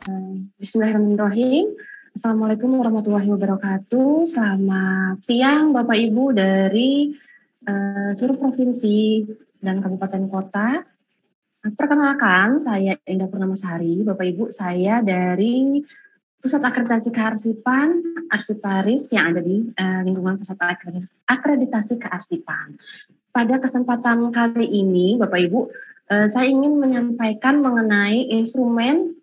Bismillahirrahmanirrahim. Assalamualaikum warahmatullahi wabarakatuh. Selamat siang Bapak Ibu dari seluruh provinsi dan kabupaten kota. Perkenalkan, saya Indah Purnamasari. Bapak Ibu, saya dari Pusat Akreditasi Kearsipan, Arsiparis yang ada di lingkungan Pusat Akreditasi Kearsipan. Pada kesempatan kali ini, Bapak Ibu, saya ingin menyampaikan mengenai instrumen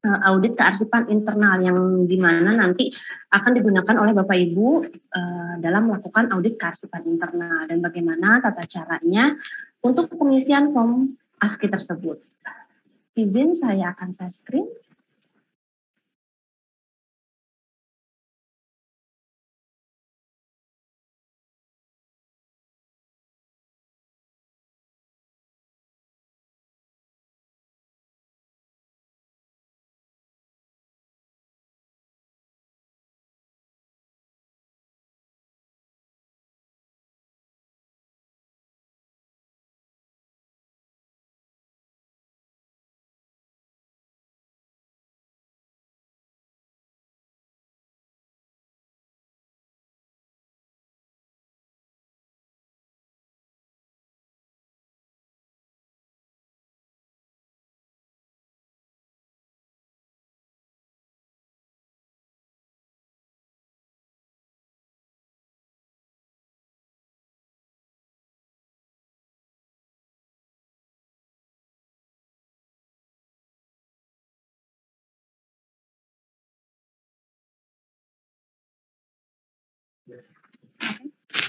audit kearsipan internal yang dimana nanti akan digunakan oleh Bapak Ibu dalam melakukan audit kearsipan internal dan bagaimana tata caranya untuk pengisian form ASKI tersebut. Izin saya akan share screen.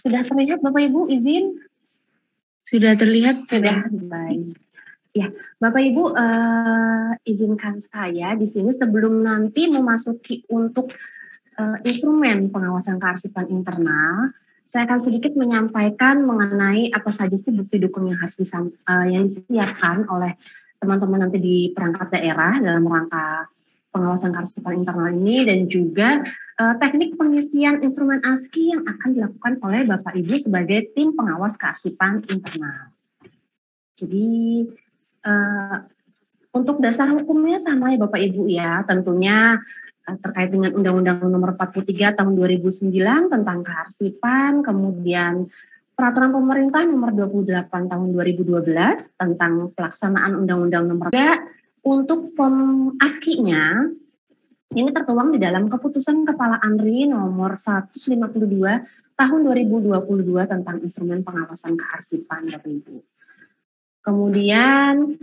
Sudah terlihat Bapak Ibu, izin? Sudah terlihat. Sudah, baik. Ya, Bapak Ibu, izinkan saya di sini sebelum nanti memasuki untuk instrumen pengawasan kearsipan internal, saya akan sedikit menyampaikan mengenai apa saja sih bukti dokumen yang harus yang disiapkan oleh teman-teman nanti di perangkat daerah dalam rangka pengawasan kearsipan internal ini, dan juga teknik pengisian instrumen ASKI yang akan dilakukan oleh Bapak Ibu sebagai tim pengawas kearsipan internal. Jadi untuk dasar hukumnya sama ya Bapak Ibu ya, tentunya terkait dengan Undang-Undang Nomor 43 Tahun 2009 tentang kearsipan, kemudian Peraturan Pemerintah Nomor 28 Tahun 2012 tentang pelaksanaan Undang-Undang Nomor 3. Untuk form ASKI-nya, ini tertuang di dalam Keputusan Kepala ANRI Nomor 152 Tahun 2022 tentang instrumen pengawasan kearsipan, Bapak Ibu. Kemudian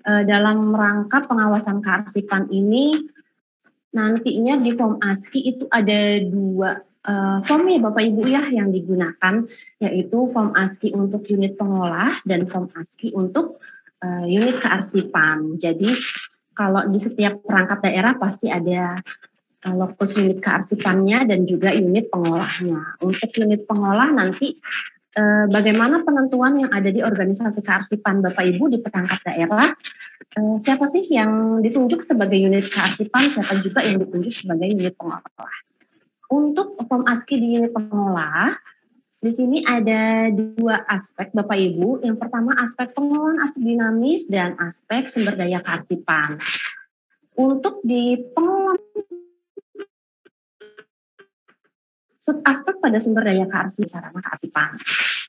dalam rangka pengawasan kearsipan ini, nantinya di form ASKI itu ada dua form ya Bapak Ibu ya yang digunakan, yaitu form ASKI untuk unit pengolah dan form ASKI untuk unit kearsipan. Jadi kalau di setiap perangkat daerah pasti ada lokus unit kearsipannya dan juga unit pengolahnya. Untuk unit pengolah nanti bagaimana penentuan yang ada di organisasi kearsipan Bapak Ibu di perangkat daerah, siapa sih yang ditunjuk sebagai unit kearsipan, siapa juga yang ditunjuk sebagai unit pengolah. Untuk form ASKI di unit pengolah, di sini ada dua aspek Bapak Ibu. Yang pertama aspek pengolahan arsip dinamis dan aspek sumber daya kearsipan. Untuk di pengolahan subaspek pada sumber daya sarana kearsipan.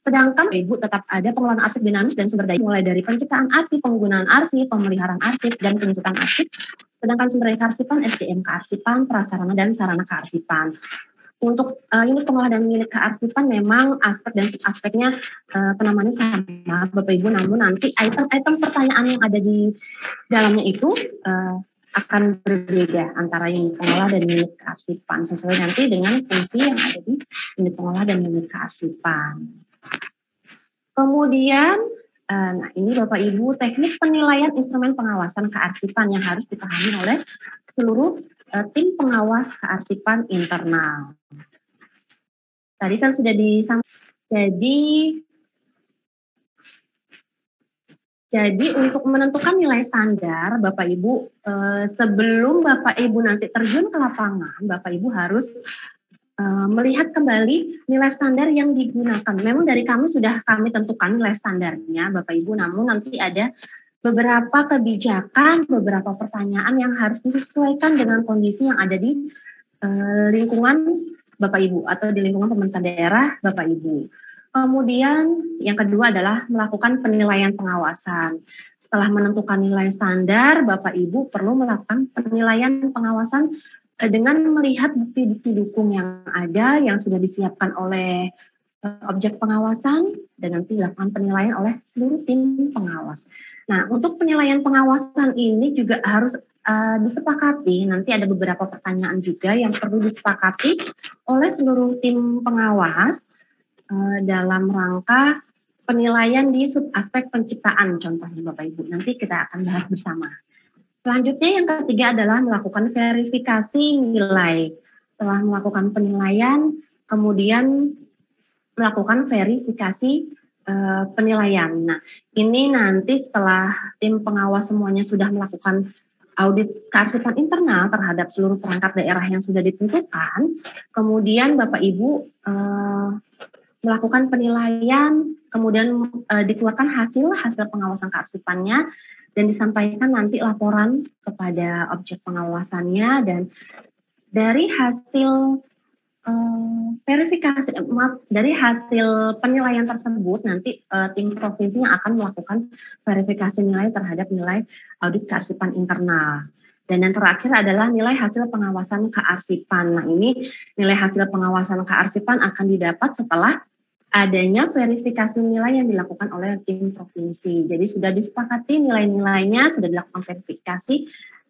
Sedangkan Ibu tetap ada pengolahan arsip dinamis dan sumber daya mulai dari penciptaan arsip, penggunaan arsip, pemeliharaan arsip, dan penyusutan arsip. Sedangkan sumber daya kearsipan, SDM kearsipan, prasarana dan sarana kearsipan. Untuk unit pengolah dan unit kearsipan memang aspek dan subaspeknya penamaannya sama Bapak Ibu, namun nanti item-item pertanyaan yang ada di dalamnya itu akan berbeda antara unit pengolah dan unit kearsipan sesuai nanti dengan fungsi yang ada di unit pengolah dan unit kearsipan. Kemudian, nah ini Bapak Ibu teknik penilaian instrumen pengawasan kearsipan yang harus dipahami oleh seluruh tim pengawas kearsipan internal. Tadi kan sudah disampaikan. Jadi untuk menentukan nilai standar, Bapak Ibu, sebelum Bapak Ibu nanti terjun ke lapangan, Bapak Ibu harus melihat kembali nilai standar yang digunakan. Memang dari kami sudah kami tentukan nilai standarnya, Bapak Ibu, namun nanti ada beberapa kebijakan, beberapa pertanyaan yang harus disesuaikan dengan kondisi yang ada di lingkungan Bapak Ibu atau di lingkungan pemerintah daerah Bapak Ibu. Kemudian yang kedua adalah melakukan penilaian pengawasan. Setelah menentukan nilai standar, Bapak Ibu perlu melakukan penilaian pengawasan dengan melihat bukti-bukti dukung yang ada yang sudah disiapkan oleh objek pengawasan dan nanti dilakukan penilaian oleh seluruh tim pengawas. Nah, untuk penilaian pengawasan ini juga harus disepakati. Nanti ada beberapa pertanyaan juga yang perlu disepakati oleh seluruh tim pengawas dalam rangka penilaian di subaspek penciptaan, contohnya Bapak Ibu. Nanti kita akan bahas bersama. Selanjutnya yang ketiga adalah melakukan verifikasi nilai. Setelah melakukan penilaian, kemudian melakukan verifikasi penilaian. Nah, ini nanti setelah tim pengawas semuanya sudah melakukan audit kearsipan internal terhadap seluruh perangkat daerah yang sudah ditentukan, kemudian Bapak Ibu melakukan penilaian, kemudian dikeluarkan hasil pengawasan kearsipannya dan disampaikan nanti laporan kepada objek pengawasannya, dan dari hasil verifikasi, dari hasil penilaian tersebut nanti tim provinsi yang akan melakukan verifikasi nilai terhadap nilai audit kearsipan internal. Dan yang terakhir adalah nilai hasil pengawasan kearsipan. Nah, ini nilai hasil pengawasan kearsipan akan didapat setelah adanya verifikasi nilai yang dilakukan oleh tim provinsi. Jadi sudah disepakati nilai-nilainya, sudah dilakukan verifikasi,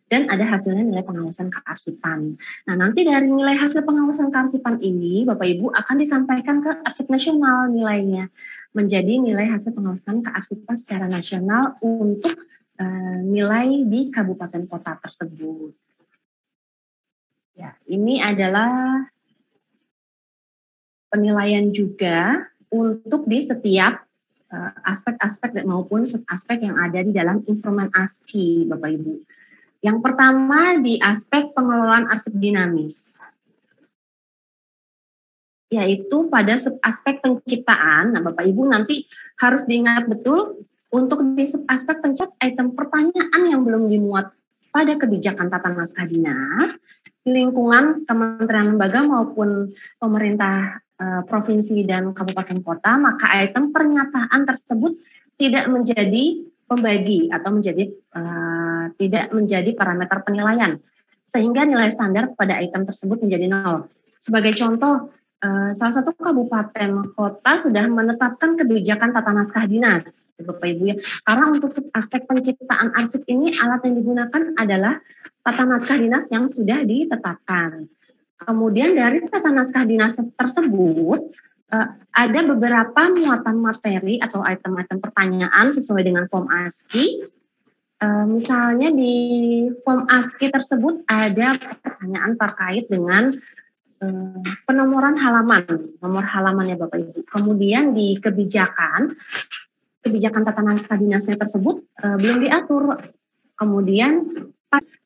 dan ada hasilnya nilai pengawasan kearsipan. Nah, nanti dari nilai hasil pengawasan kearsipan ini, Bapak Ibu akan disampaikan ke arsip nasional nilainya, menjadi nilai hasil pengawasan kearsipan secara nasional untuk nilai di kabupaten kota tersebut. Ya, ini adalah penilaian juga untuk di setiap aspek-aspek maupun aspek yang ada di dalam instrumen ASKI, Bapak Ibu. Yang pertama di aspek pengelolaan arsip dinamis, yaitu pada subaspek penciptaan. Nah, Bapak Ibu nanti harus diingat betul untuk di subaspek penciptaan item pertanyaan yang belum dimuat pada kebijakan tata naskah dinas di lingkungan kementerian lembaga maupun pemerintah provinsi dan kabupaten kota, maka item pernyataan tersebut tidak menjadi pembagi atau tidak menjadi parameter penilaian, sehingga nilai standar pada item tersebut menjadi 0. Sebagai contoh, salah satu kabupaten kota sudah menetapkan kebijakan tata naskah dinas, Bapak Ibu ya. Karena untuk aspek penciptaan arsip ini alat yang digunakan adalah tata naskah dinas yang sudah ditetapkan. Kemudian dari tata naskah dinas tersebut ada beberapa muatan materi atau item-item pertanyaan sesuai dengan form ASKI. Misalnya di form ASKI tersebut ada pertanyaan terkait dengan penomoran halaman, nomor halamannya Bapak Ibu. Kemudian di kebijakan tata naskah dinasnya tersebut belum diatur. Kemudian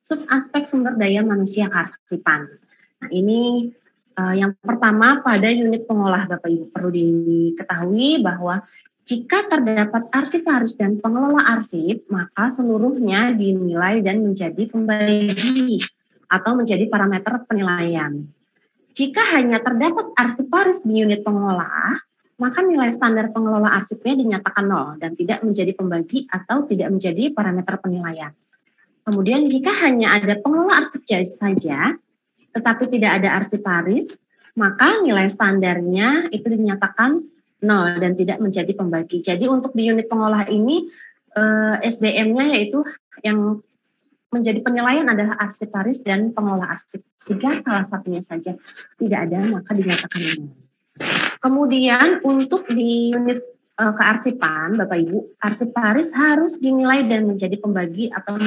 subaspek sumber daya manusia kearsipan. Nah, ini yang pertama pada unit pengolah Bapak Ibu perlu diketahui bahwa jika terdapat arsiparis dan pengelola arsip, maka seluruhnya dinilai dan menjadi pembagi atau menjadi parameter penilaian. Jika hanya terdapat arsiparis di unit pengolah, maka nilai standar pengelola arsipnya dinyatakan 0 dan tidak menjadi pembagi atau tidak menjadi parameter penilaian. Kemudian jika hanya ada pengelola arsip saja, tetapi tidak ada arsiparis, maka nilai standarnya itu dinyatakan 0 dan tidak menjadi pembagi. Jadi untuk di unit pengolah ini SDM-nya yaitu yang menjadi penilaian adalah arsiparis dan pengelola arsip. Jika salah satunya saja tidak ada, maka dinyatakan 0. Kemudian untuk di unit kearsipan, Bapak Ibu, arsiparis harus dinilai dan menjadi pembagi atau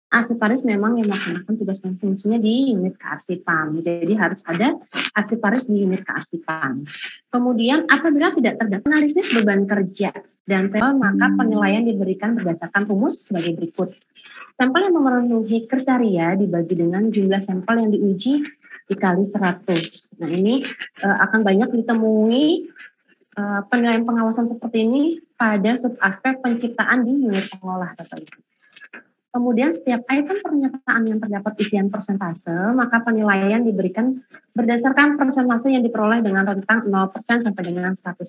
arsiparis memang yang melaksanakan tugas dan fungsinya di unit kearsipan. Jadi harus ada arsiparis di unit kearsipan. Kemudian apabila tidak terdapat analisis beban kerja dan maka penilaian diberikan berdasarkan rumus sebagai berikut. Sampel yang memenuhi kriteria dibagi dengan jumlah sampel yang diuji dikali 100. Nah, ini akan banyak ditemui penilaian pengawasan seperti ini pada subaspek penciptaan di unit pengolah, Bapak Ibu. Kemudian setiap item pernyataan yang terdapat isian persentase, maka penilaian diberikan berdasarkan persentase yang diperoleh dengan rentang 0% sampai dengan 100%.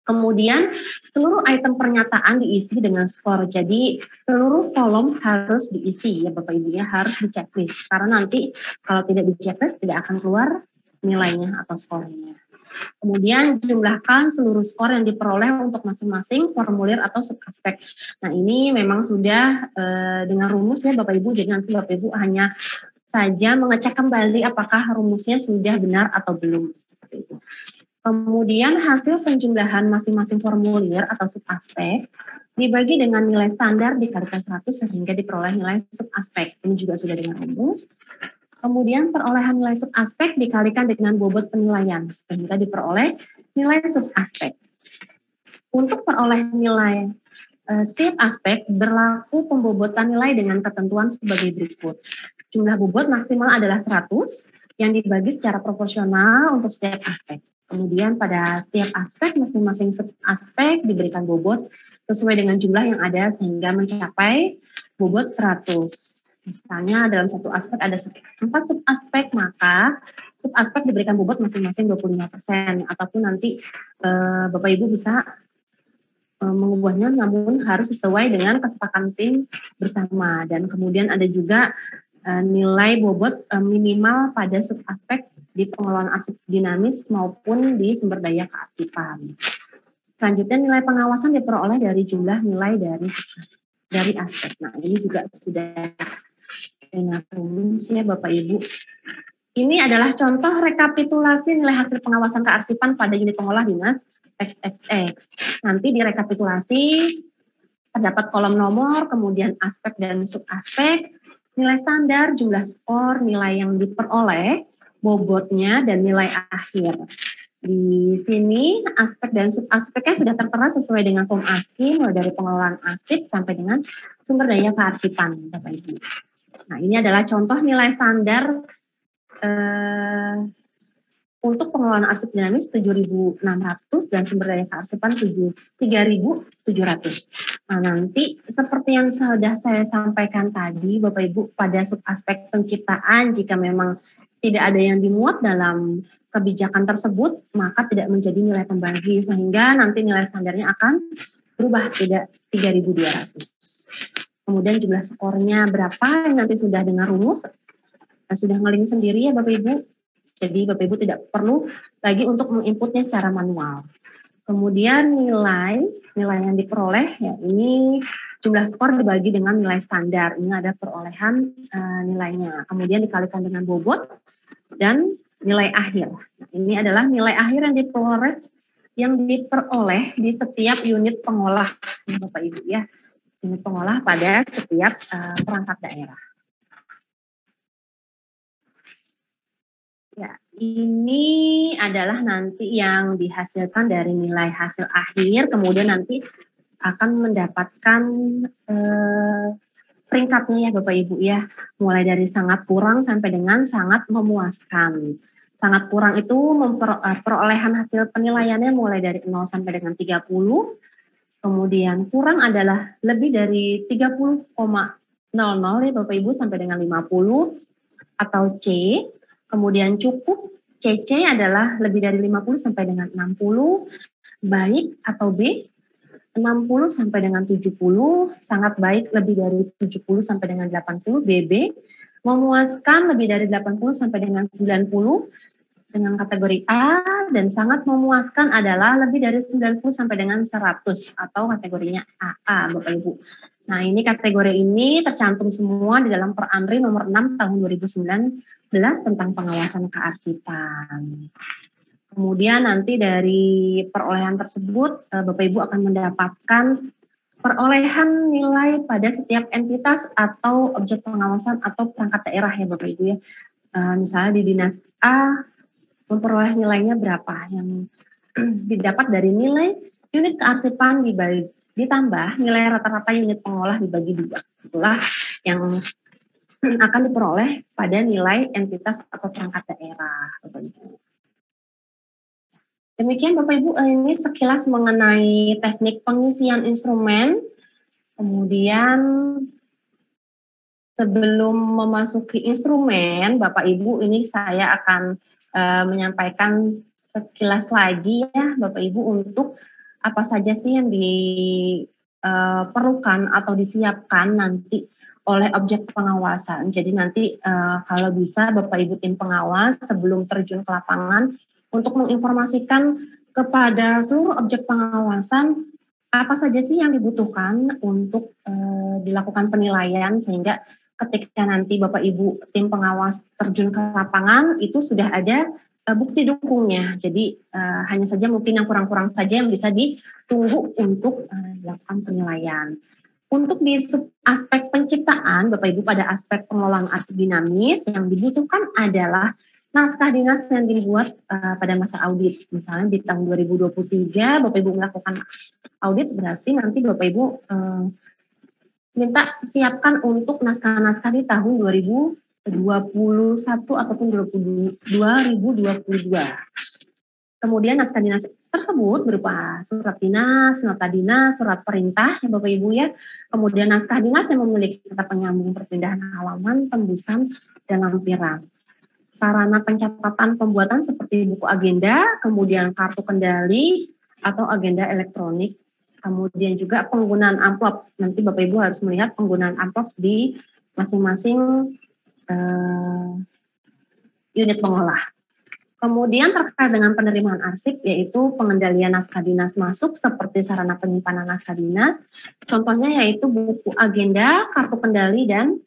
Kemudian seluruh item pernyataan diisi dengan skor. Jadi seluruh kolom harus diisi ya Bapak Ibu ya, harus di checklist. Karena nanti kalau tidak di checklist tidak akan keluar nilainya atau skornya. Kemudian jumlahkan seluruh skor yang diperoleh untuk masing-masing formulir atau subaspek. Nah ini memang sudah dengan rumus ya Bapak Ibu. Jadi nanti Bapak Ibu hanya saja mengecek kembali apakah rumusnya sudah benar atau belum seperti itu. Kemudian hasil penjumlahan masing-masing formulir atau subaspek dibagi dengan nilai standar dikalikan 100 sehingga diperoleh nilai subaspek. Ini juga sudah dengan rumus. Kemudian perolehan nilai subaspek dikalikan dengan bobot penilaian sehingga diperoleh nilai subaspek. Untuk peroleh nilai setiap aspek berlaku pembobotan nilai dengan ketentuan sebagai berikut. Jumlah bobot maksimal adalah 100 yang dibagi secara proporsional untuk setiap aspek. Kemudian pada setiap aspek masing-masing subaspek diberikan bobot sesuai dengan jumlah yang ada sehingga mencapai bobot 100. Misalnya dalam satu aspek ada 4 subaspek, maka subaspek diberikan bobot masing-masing 25%. Ataupun nanti Bapak Ibu bisa mengubahnya namun harus sesuai dengan kesepakatan tim bersama. Dan kemudian ada juga nilai bobot minimal pada subaspek di pengelolaan arsip dinamis maupun di sumber daya kearsipan. Selanjutnya nilai pengawasan diperoleh dari jumlah nilai dari aspek. Nah ini juga sudah dengan rumus ya Bapak Ibu. Ini adalah contoh rekapitulasi nilai hasil pengawasan kearsipan pada unit pengolah dinas XXX. Nanti direkapitulasi terdapat kolom nomor, kemudian aspek dan subaspek, nilai standar, jumlah skor, nilai yang diperoleh, bobotnya, dan nilai akhir. Di sini aspek dan subaspeknya sudah tertera sesuai dengan form ASCII, mulai dari pengelolaan arsip sampai dengan sumber daya kearsipan, Bapak Ibu. Nah, ini adalah contoh nilai standar untuk pengelolaan arsip dinamis 7.600 dan sumber daya kearsipan 3.700. Nah, nanti seperti yang sudah saya sampaikan tadi, Bapak Ibu, pada subaspek penciptaan jika memang tidak ada yang dimuat dalam kebijakan tersebut, maka tidak menjadi nilai pembagi sehingga nanti nilai standarnya akan berubah tidak 3.200. Kemudian jumlah skornya berapa nanti sudah dengan rumus, sudah ngeling sendiri ya Bapak Ibu. Jadi Bapak Ibu tidak perlu lagi untuk menginputnya secara manual. Kemudian nilai yang diperoleh ya ini jumlah skor dibagi dengan nilai standar. Ini ada perolehan nilainya. Kemudian dikalikan dengan bobot dan nilai akhir. Nah, ini adalah nilai akhir yang diperoleh di setiap unit pengolah ya Bapak Ibu ya. Unit pengolah pada setiap perangkat daerah. Ya, ini adalah nanti yang dihasilkan dari nilai hasil akhir, kemudian nanti akan mendapatkan peringkatnya ya Bapak Ibu ya, mulai dari sangat kurang sampai dengan sangat memuaskan. Sangat kurang itu perolehan hasil penilaiannya mulai dari 0 sampai dengan 30, kemudian kurang adalah lebih dari 30,00 ya Bapak Ibu sampai dengan 50 atau C. Kemudian cukup CC adalah lebih dari 50 sampai dengan 60, baik atau B 60 sampai dengan 70, sangat baik lebih dari 70 sampai dengan 80, BB memuaskan lebih dari 80 sampai dengan 90 dengan kategori A, dan sangat memuaskan adalah lebih dari 90 sampai dengan 100 atau kategorinya AA Bapak Ibu. Nah, ini kategori ini tercantum semua di dalam Per Anri nomor 6 tahun 2019 tentang pengawasan kearsipan. Kemudian nanti dari perolehan tersebut, Bapak Ibu akan mendapatkan perolehan nilai pada setiap entitas atau objek pengawasan atau perangkat daerah ya Bapak Ibu ya. Misalnya di Dinas A, memperoleh nilainya berapa yang didapat dari nilai unit kearsipan ditambah nilai rata-rata unit pengolah dibagi 2. Itulah yang akan diperoleh pada nilai entitas atau perangkat daerah, Bapak Ibu. Demikian Bapak Ibu, ini sekilas mengenai teknik pengisian instrumen. Kemudian sebelum memasuki instrumen, Bapak Ibu, ini saya akan menyampaikan sekilas lagi ya Bapak Ibu untuk apa saja sih yang diperlukan atau disiapkan nanti oleh objek pengawasan. Jadi nanti kalau bisa Bapak Ibu tim pengawas sebelum terjun ke lapangan untuk menginformasikan kepada seluruh objek pengawasan apa saja sih yang dibutuhkan untuk dilakukan penilaian, sehingga ketika nanti Bapak Ibu tim pengawas terjun ke lapangan itu sudah ada bukti dukungnya. Jadi hanya saja mungkin yang kurang-kurang saja yang bisa ditunggu untuk dilakukan penilaian. Untuk di aspek penciptaan, Bapak Ibu, pada aspek pengelolaan arsip dinamis yang dibutuhkan adalah naskah dinas yang dibuat pada masa audit. Misalnya di tahun 2023 Bapak Ibu melakukan audit, berarti nanti Bapak Ibu minta siapkan untuk naskah-naskah di tahun 2021 ataupun 2022. Kemudian naskah dinas tersebut berupa surat dinas, nota dinas, surat perintah ya Bapak Ibu ya. Kemudian naskah dinas yang memiliki kata penyambung perpindahan halaman, tembusan, dan lampiran. Sarana pencatatan pembuatan seperti buku agenda, kemudian kartu kendali atau agenda elektronik. Kemudian juga penggunaan amplop. Nanti Bapak Ibu harus melihat penggunaan amplop di masing-masing unit pengolah. Kemudian terkait dengan penerimaan arsip, yaitu pengendalian naskah dinas masuk seperti sarana penyimpanan naskah dinas. Contohnya yaitu buku agenda, kartu kendali, dan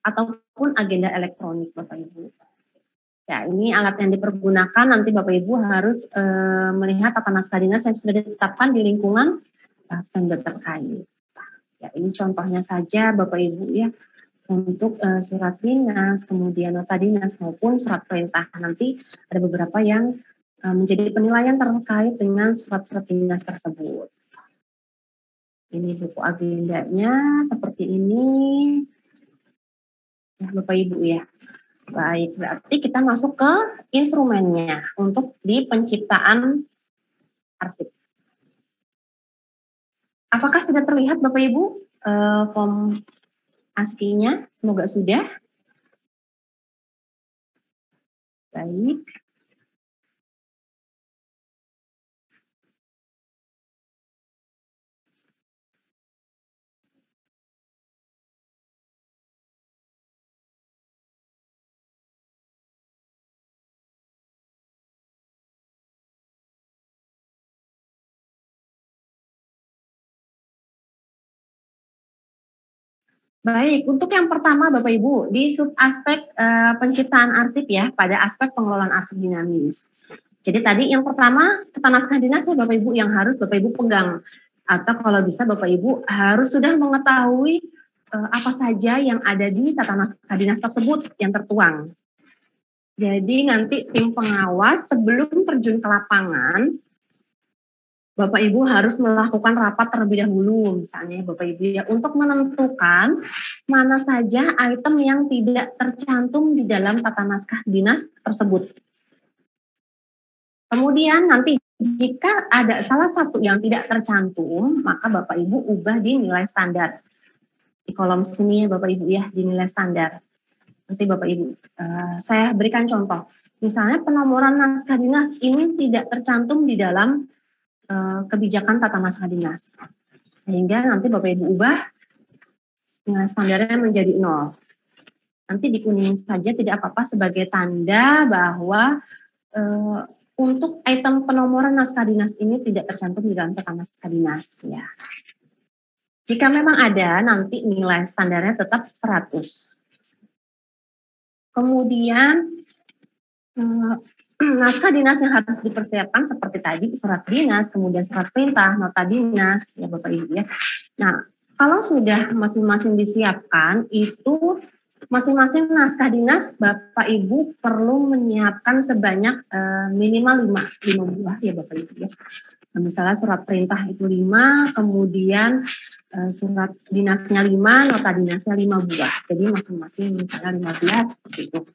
ataupun agenda elektronik Bapak Ibu. Ya, ini alat yang dipergunakan, nanti Bapak Ibu harus melihat tata naskah dinas yang sudah ditetapkan di lingkungan Pemda terkait. Ya, ini contohnya saja Bapak Ibu ya, untuk surat dinas, kemudian nota dinas maupun surat perintah. Nanti ada beberapa yang menjadi penilaian terkait dengan surat-surat dinas tersebut. Ini buku agendanya seperti ini, ya Bapak Ibu ya. Baik, berarti kita masuk ke instrumennya untuk di penciptaan arsip. Apakah sudah terlihat Bapak Ibu form ASCII-nya? Semoga sudah. Baik. Baik, untuk yang pertama Bapak Ibu, di sub aspek penciptaan arsip ya, pada aspek pengelolaan arsip dinamis. Jadi tadi yang pertama, tata naskah dinas ya Bapak Ibu yang harus Bapak Ibu pegang. Atau kalau bisa Bapak Ibu harus sudah mengetahui apa saja yang ada di tata naskah dinas tersebut yang tertuang. Jadi nanti tim pengawas sebelum terjun ke lapangan, Bapak Ibu harus melakukan rapat terlebih dahulu, misalnya Bapak Ibu ya, untuk menentukan mana saja item yang tidak tercantum di dalam tata naskah dinas tersebut. Kemudian nanti jika ada salah satu yang tidak tercantum, maka Bapak Ibu ubah di nilai standar. Di kolom sini ya Bapak Ibu ya, di nilai standar. Nanti Bapak Ibu, saya berikan contoh. Misalnya penomoran naskah dinas ini tidak tercantum di dalam kebijakan tata naskah dinas, sehingga nanti Bapak Ibu ubah nilai standarnya menjadi 0. Nanti di kuning saja tidak apa-apa sebagai tanda bahwa untuk item penomoran naskah dinas ini tidak tercantum di dalam tata naskah dinas ya. Jika memang ada, nanti nilai standarnya tetap 100. Kemudian naskah dinas yang harus dipersiapkan seperti tadi surat dinas, kemudian surat perintah, nota dinas ya Bapak Ibu ya. Nah, kalau sudah masing-masing disiapkan, itu masing-masing naskah dinas Bapak Ibu perlu menyiapkan sebanyak minimal 5 buah ya Bapak Ibu ya. Misalnya surat perintah itu 5, kemudian surat dinasnya 5, nota dinasnya 5 buah. Jadi masing-masing misalnya 15 gitu.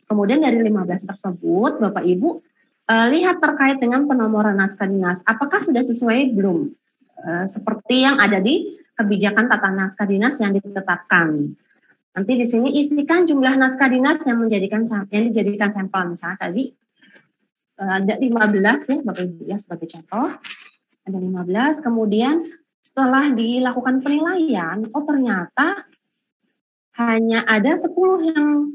Kemudian dari 15 tersebut Bapak Ibu lihat terkait dengan penomoran naskah dinas. Apakah sudah sesuai belum? Seperti yang ada di kebijakan tata naskah dinas yang ditetapkan. Nanti di sini isikan jumlah naskah dinas yang dijadikan sampel. Misalnya tadi ada 15 ya Bapak Ibu ya sebagai contoh. Ada 15, kemudian setelah dilakukan penilaian, oh ternyata hanya ada 10 yang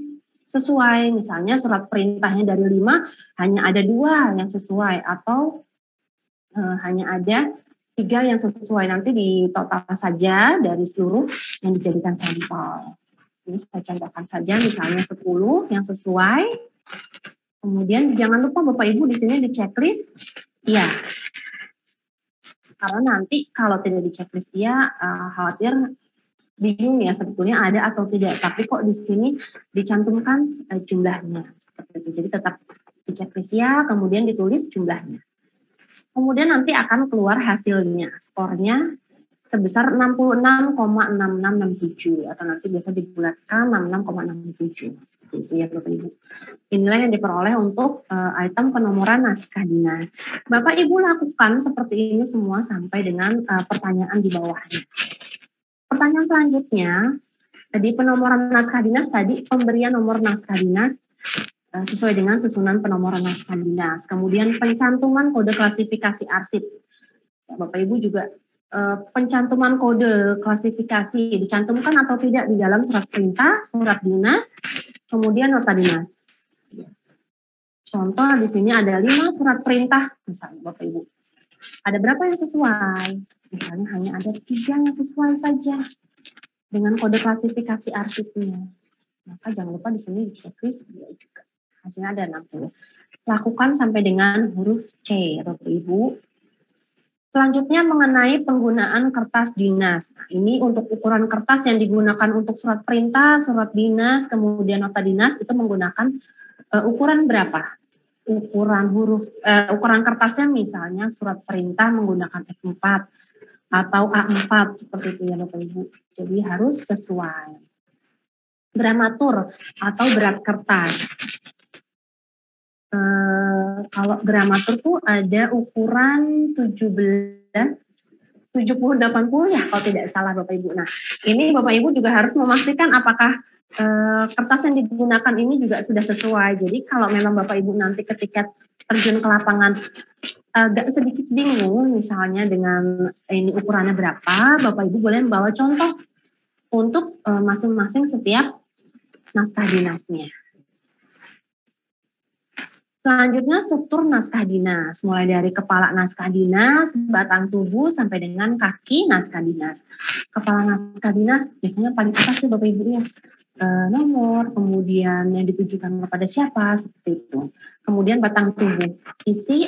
sesuai. Misalnya surat perintahnya dari 5 hanya ada 2 yang sesuai, atau hanya ada 3 yang sesuai. Nanti di total saja dari seluruh yang dijadikan sampel. Ini saya contohkan saja, misalnya 10 yang sesuai. Kemudian jangan lupa Bapak Ibu di sini di checklist, iya. Karena nanti kalau tidak di checklist iya, khawatir bingung ya sebetulnya ada atau tidak. Tapi kok di sini dicantumkan jumlahnya seperti itu. Jadi tetap di checklist ya, kemudian ditulis jumlahnya. Kemudian nanti akan keluar hasilnya, skornya sebesar 66,6667 atau nanti biasa dibulatkan 66,67 seperti itu ya Bapak Ibu. Inilah yang diperoleh untuk item penomoran naskah dinas. Bapak Ibu lakukan seperti ini semua sampai dengan pertanyaan di bawahnya. Pertanyaan selanjutnya, di penomoran naskah dinas tadi pemberian nomor naskah dinas sesuai dengan susunan penomoran naskah dinas. Kemudian pencantuman kode klasifikasi arsip. Bapak Ibu juga pencantuman kode klasifikasi dicantumkan atau tidak di dalam surat perintah, surat dinas, kemudian nota dinas. Contoh di sini ada 5 surat perintah, misalnya Bapak Ibu. Ada berapa yang sesuai? Misalnya hanya ada 3 yang sesuai saja dengan kode klasifikasi arsipnya. Maka jangan lupa di sini di checklist juga. Hasilnya ada 60. Lakukan sampai dengan huruf C, Bapak Ibu. Selanjutnya mengenai penggunaan kertas dinas. Nah, ini untuk ukuran kertas yang digunakan untuk surat perintah, surat dinas, kemudian nota dinas itu menggunakan ukuran berapa? Ukuran kertasnya misalnya surat perintah menggunakan F4 atau A4 seperti itu ya Bapak Ibu. Jadi harus sesuai. Gramatur atau berat kertas. Kalau gramatur tuh ada ukuran 70-80 ya kalau tidak salah Bapak Ibu. Nah, ini Bapak Ibu juga harus memastikan apakah kertas yang digunakan ini juga sudah sesuai. Jadi kalau memang Bapak Ibu nanti ketika terjun ke lapangan agak sedikit bingung misalnya dengan ini ukurannya berapa, Bapak Ibu boleh membawa contoh untuk masing-masing setiap naskah dinasnya. Selanjutnya struktur naskah dinas, mulai dari kepala naskah dinas, batang tubuh, sampai dengan kaki naskah dinas. Kepala naskah dinas biasanya paling atas tuh Bapak Ibu ya, nomor, kemudian yang ditujukan kepada siapa, seperti itu. Kemudian batang tubuh, isi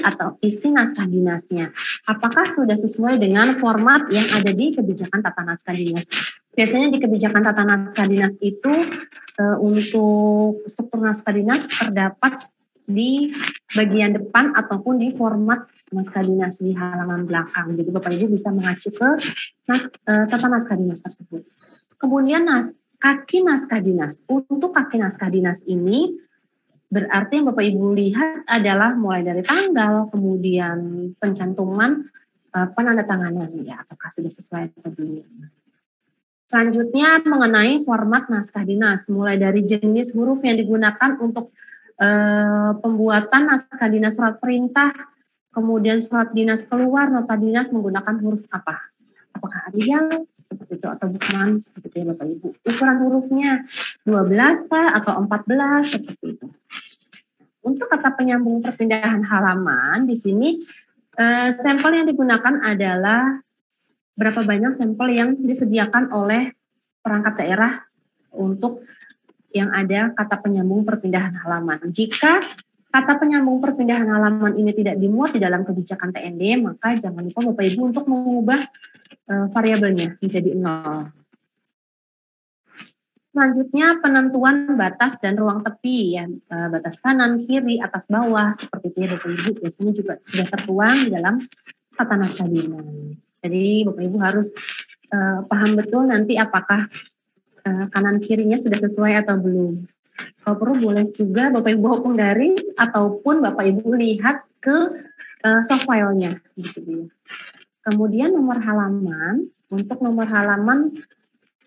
naskah dinasnya. Apakah sudah sesuai dengan format yang ada di kebijakan tata naskah dinas? Biasanya di kebijakan tata naskah dinas itu untuk struktur naskah dinas terdapat di bagian depan ataupun di format naskah dinas di halaman belakang. Jadi Bapak Ibu bisa mengacu ke tata naskah dinas tersebut. Kemudian kaki naskah dinas. Untuk kaki naskah dinas ini berarti yang Bapak Ibu lihat adalah mulai dari tanggal, kemudian pencantuman penandatanganan ya, apakah sudah sesuai atau belum. Selanjutnya mengenai format naskah dinas, mulai dari jenis huruf yang digunakan untuk pembuatan naskah dinas surat perintah, kemudian surat dinas keluar, nota dinas menggunakan huruf apa? Apakah Arial seperti itu atau bukan seperti itu ya Bapak Ibu. Ukuran hurufnya 12 kah atau 14 seperti itu. Untuk kata penyambung perpindahan halaman di sini sampel yang digunakan adalah berapa banyak sampel yang disediakan oleh perangkat daerah untuk yang ada kata penyambung perpindahan halaman. Jika kata penyambung perpindahan halaman ini tidak dimuat di dalam kebijakan TND, maka jangan lupa Bapak Ibu untuk mengubah variabelnya menjadi 0. Selanjutnya penentuan batas dan ruang tepi ya, batas kanan, kiri, atas, bawah seperti itu ya Bapak Ibu. Biasanya juga sudah tertuang di dalam tata naskah dinas. Jadi Bapak Ibu harus paham betul nanti apakah kanan kirinya sudah sesuai atau belum. Kalau perlu boleh juga Bapak Ibu bawa penggaris ataupun Bapak Ibu lihat ke soft file-nya. Gitu. Kemudian nomor halaman, untuk nomor halaman,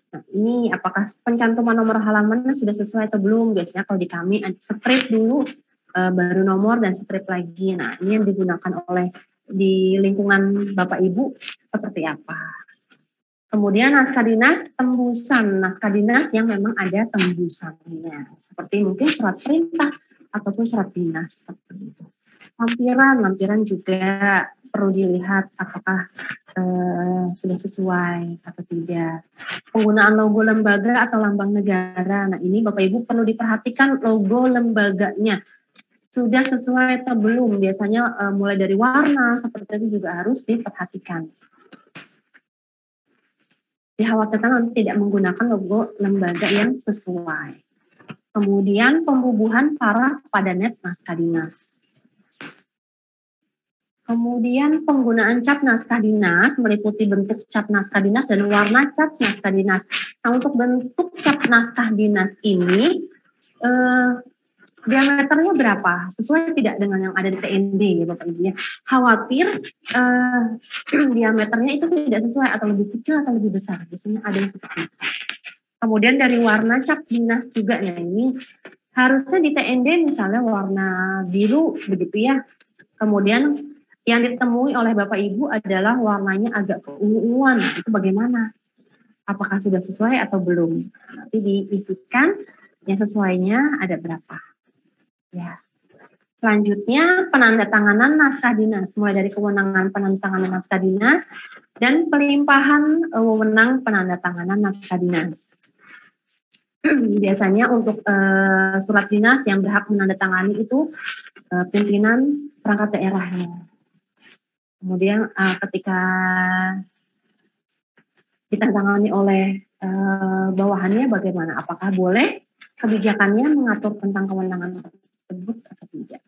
nah ini apakah pencantuman nomor halaman sudah sesuai atau belum? Biasanya kalau di kami strip dulu, baru nomor dan strip lagi. Nah ini yang digunakan oleh di lingkungan Bapak Ibu seperti apa? Kemudian naskah dinas tembusan, naskah dinas yang memang ada tembusannya, seperti mungkin surat perintah ataupun surat dinas seperti itu. Lampiran juga perlu dilihat apakah sudah sesuai atau tidak. Penggunaan logo lembaga atau lambang negara, nah ini Bapak Ibu perlu diperhatikan logo lembaganya sudah sesuai atau belum. Biasanya mulai dari warna seperti itu juga harus diperhatikan. Dikhawatirkan nanti tidak menggunakan logo lembaga yang sesuai. Kemudian pembubuhan paraf pada net naskah dinas. Kemudian penggunaan cap naskah dinas meliputi bentuk cap naskah dinas dan warna cap naskah dinas. Nah untuk bentuk cap naskah dinas ini diameternya berapa? Sesuai tidak dengan yang ada di TND ya Bapak Ibu ya. Khawatir diameternya itu tidak sesuai atau lebih kecil atau lebih besar. Biasanya ada yang seperti itu. Kemudian dari warna cap dinas juga, nah ini harusnya di TND misalnya warna biru begitu ya. Kemudian yang ditemui oleh Bapak Ibu adalah warnanya agak keunguan. Nah, itu bagaimana? Apakah sudah sesuai atau belum? Nanti diisikan yang sesuainya ada berapa. Ya. Selanjutnya penandatanganan naskah dinas, mulai dari kewenangan penandatanganan naskah dinas dan pelimpahan wewenang penandatanganan naskah dinas. Biasanya untuk surat dinas yang berhak menandatangani itu pimpinan perangkat daerahnya. Kemudian ketika ditandatangani oleh bawahannya bagaimana? Apakah boleh kebijakannya mengatur tentang kewenangan tersebut atau tidak?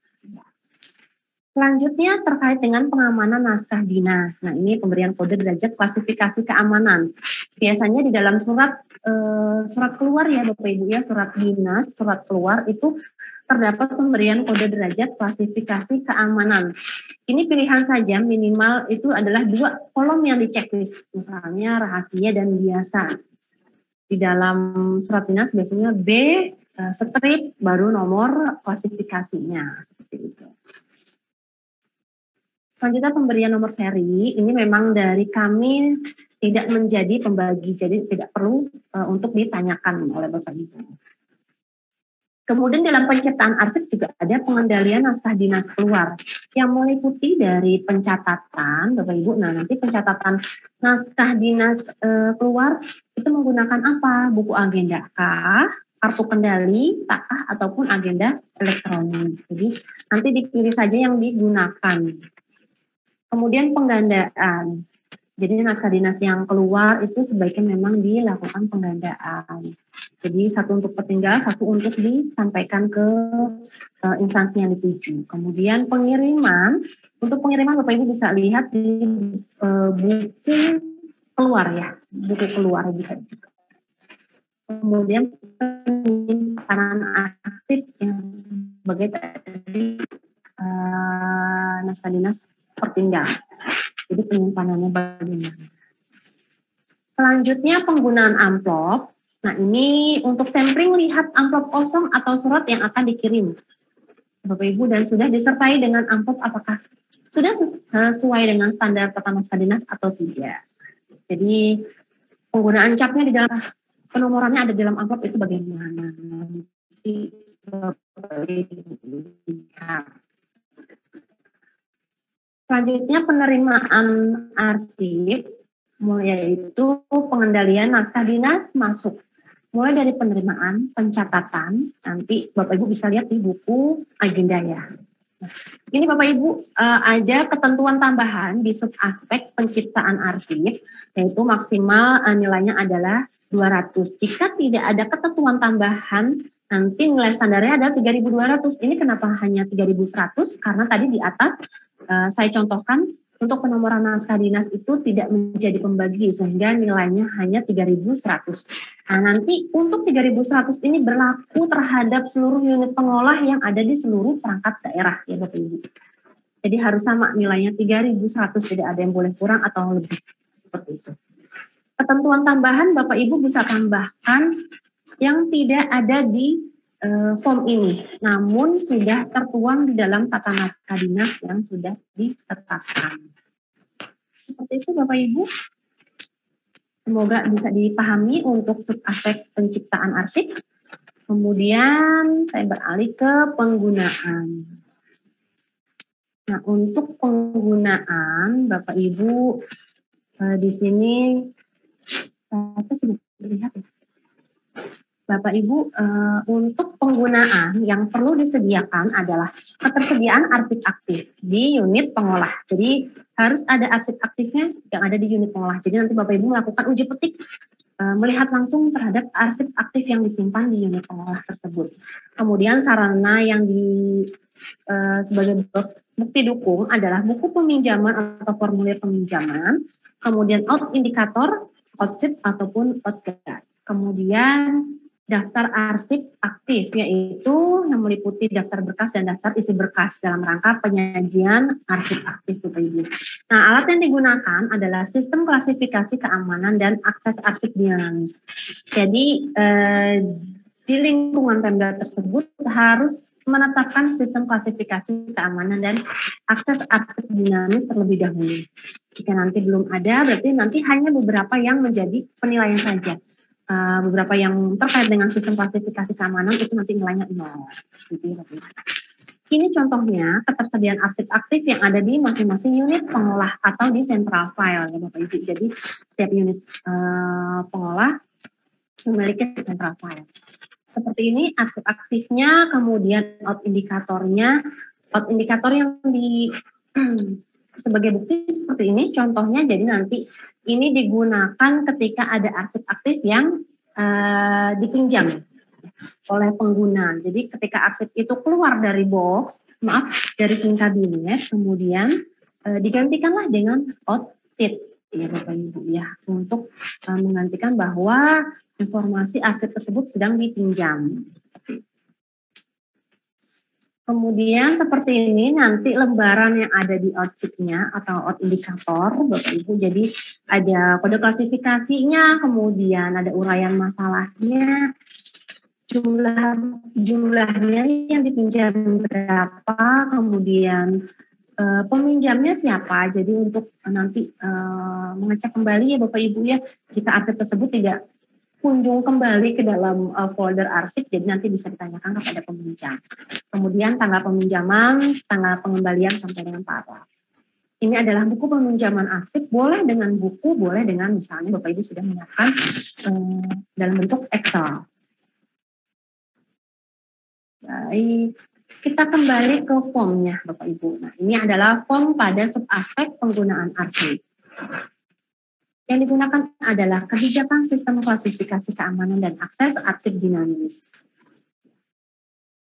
Selanjutnya terkait dengan pengamanan naskah dinas. Nah ini pemberian kode derajat klasifikasi keamanan. Biasanya di dalam surat keluar ya Bapak Ibu ya, surat dinas, surat keluar itu terdapat pemberian kode derajat klasifikasi keamanan. Ini pilihan saja, minimal itu adalah 2 kolom yang diceklis, misalnya rahasia dan biasa. Di dalam surat dinas biasanya B, strip, baru nomor klasifikasinya, seperti itu. Selanjutnya pemberian nomor seri, ini memang dari kami tidak menjadi pembagi, jadi tidak perlu untuk ditanyakan oleh Bapak Ibu. Kemudian dalam penciptaan arsip juga ada pengendalian naskah dinas keluar yang meliputi dari pencatatan Bapak Ibu. Nah nanti pencatatan naskah dinas keluar itu menggunakan apa? Buku agenda kah, kartu kendali, kah, ataupun agenda elektronik. Jadi nanti dipilih saja yang digunakan. Kemudian penggandaan. Jadi naskah dinas yang keluar itu sebaiknya memang dilakukan penggandaan. Jadi satu untuk tertinggal, satu untuk disampaikan ke instansi yang dituju. Kemudian pengiriman, untuk pengiriman Bapak Ibu bisa lihat di buku keluar ya, buku keluar juga. Kemudian penyimpanan arsip yang sebagai tadi naskah dinas tertinggal. Jadi penyimpanannya bagaimana. Selanjutnya penggunaan amplop. Nah ini untuk sampling lihat amplop kosong atau surat yang akan dikirim Bapak Ibu dan sudah disertai dengan amplop apakah sudah sesuai dengan standar tata naskah dinas atau tidak. Jadi penggunaan capnya di dalam penomorannya ada di dalam amplop itu bagaimana. Nanti Bapak Ibu lihat. Selanjutnya penerimaan arsip, yaitu pengendalian naskah dinas masuk. Mulai dari penerimaan, pencatatan, nanti Bapak Ibu bisa lihat di buku agenda ya. Nah, ini Bapak Ibu ada ketentuan tambahan di subaspek penciptaan arsip, yaitu maksimal nilainya adalah 200. Jika tidak ada ketentuan tambahan, nanti nilai standarnya adalah 3.200. Ini kenapa hanya 3.100? Karena tadi di atas saya contohkan Untuk penomoran naskah dinas itu tidak menjadi pembagi sehingga nilainya hanya 3.100. Nah, nanti untuk 3.100 ini berlaku terhadap seluruh unit pengolah yang ada di seluruh perangkat daerah ya Bapak Ibu. Jadi harus sama nilainya 3.100, tidak ada yang boleh kurang atau lebih seperti itu. Ketentuan tambahan Bapak Ibu bisa tambahkan yang tidak ada di form ini, namun sudah tertuang di dalam tata naskah dinas yang sudah ditetapkan. Seperti itu Bapak Ibu. Semoga bisa dipahami untuk aspek penciptaan arsip. Kemudian saya beralih ke penggunaan. Nah, untuk penggunaan Bapak Ibu di sini saya sudah lihat ya. Bapak Ibu, untuk penggunaan yang perlu disediakan adalah ketersediaan arsip aktif di unit pengolah. Jadi harus ada arsip aktifnya yang ada di unit pengolah. Jadi nanti Bapak Ibu melakukan uji petik, melihat langsung terhadap arsip aktif yang disimpan di unit pengolah tersebut. Kemudian sarana yang sebagai bukti dukung adalah buku peminjaman atau formulir peminjaman, kemudian out indikator, outsheet ataupun outguide. Kemudian daftar arsip aktif, yaitu yang meliputi daftar berkas dan daftar isi berkas dalam rangka penyajian arsip aktif Bapak Ibu. Nah, alat yang digunakan adalah sistem klasifikasi keamanan dan akses arsip dinamis. Jadi di lingkungan Pemda tersebut harus menetapkan sistem klasifikasi keamanan dan akses arsip dinamis terlebih dahulu. Jika nanti belum ada, berarti nanti hanya beberapa yang menjadi penilaian saja. Beberapa yang terkait dengan sistem klasifikasi keamanan itu nanti nilainya 0. Ini contohnya ketersediaan arsip aktif yang ada di masing-masing unit pengolah atau di central file ya Bapak Ibu. Jadi setiap unit pengolah memiliki central file. Seperti ini arsip aktifnya, kemudian out indikatornya. Out indikator yang di sebagai bukti seperti ini contohnya. Jadi nanti ini digunakan ketika ada arsip aktif yang dipinjam oleh pengguna. Jadi ketika arsip itu keluar dari dari king kabinet, kemudian digantikanlah dengan outsheet ya Bapak Ibu ya, untuk menggantikan bahwa informasi arsip tersebut sedang dipinjam. Kemudian seperti ini nanti lembaran yang ada di outsheet-nya atau out indikator Bapak Ibu. Jadi ada kode klasifikasinya, kemudian ada uraian masalahnya, jumlahnya yang dipinjam berapa, kemudian peminjamnya siapa. Jadi untuk nanti mengecek kembali ya Bapak Ibu ya, jika arsip tersebut tidak kunjung kembali ke dalam folder arsip, jadi nanti bisa ditanyakan kepada peminjam. Kemudian tanggal peminjaman, tanggal pengembalian sampai dengan paraf. Ini adalah buku peminjaman arsip, boleh dengan buku, boleh dengan misalnya Bapak Ibu sudah menyiapkan dalam bentuk Excel. Baik, kita kembali ke formnya Bapak Ibu. Nah, ini adalah form pada subaspek penggunaan arsip. Yang digunakan adalah kebijakan sistem klasifikasi keamanan dan akses arsip dinamis.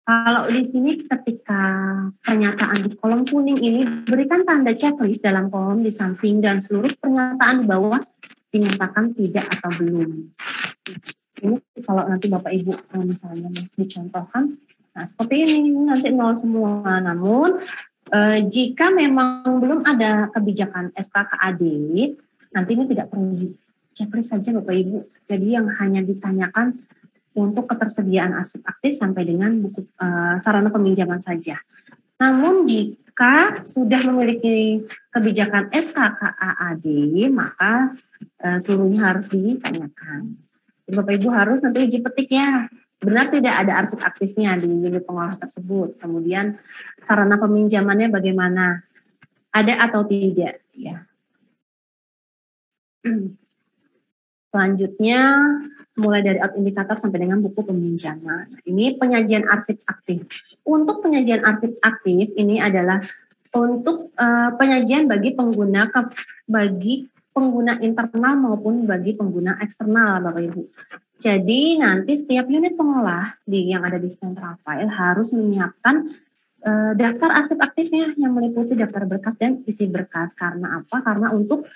Kalau di sini ketika pernyataan di kolom kuning ini, berikan tanda checklist dalam kolom di samping dan seluruh pernyataan di bawah dinyatakan tidak atau belum. Ini kalau nanti Bapak Ibu misalnya dicontohkan, nah seperti ini nanti 0 semua. Namun jika memang belum ada kebijakan SKKAD, nanti ini tidak perlu checklist saja Bapak Ibu. Jadi yang hanya ditanyakan untuk ketersediaan arsip aktif sampai dengan buku sarana peminjaman saja. Namun jika sudah memiliki kebijakan SKKAD, maka seluruhnya harus ditanyakan. Jadi Bapak Ibu harus nanti uji petik ya, benar tidak ada arsip aktifnya di unit pengolah tersebut. Kemudian sarana peminjamannya bagaimana, ada atau tidak ya. Selanjutnya mulai dari out indikator sampai dengan buku peminjaman. Ini penyajian arsip aktif. Untuk penyajian arsip aktif ini adalah untuk penyajian bagi pengguna internal maupun bagi pengguna eksternal Bapak Ibu. Jadi nanti setiap unit pengolah yang ada di central file harus menyiapkan daftar arsip aktifnya yang meliputi daftar berkas dan isi berkas. Karena apa? Karena untuk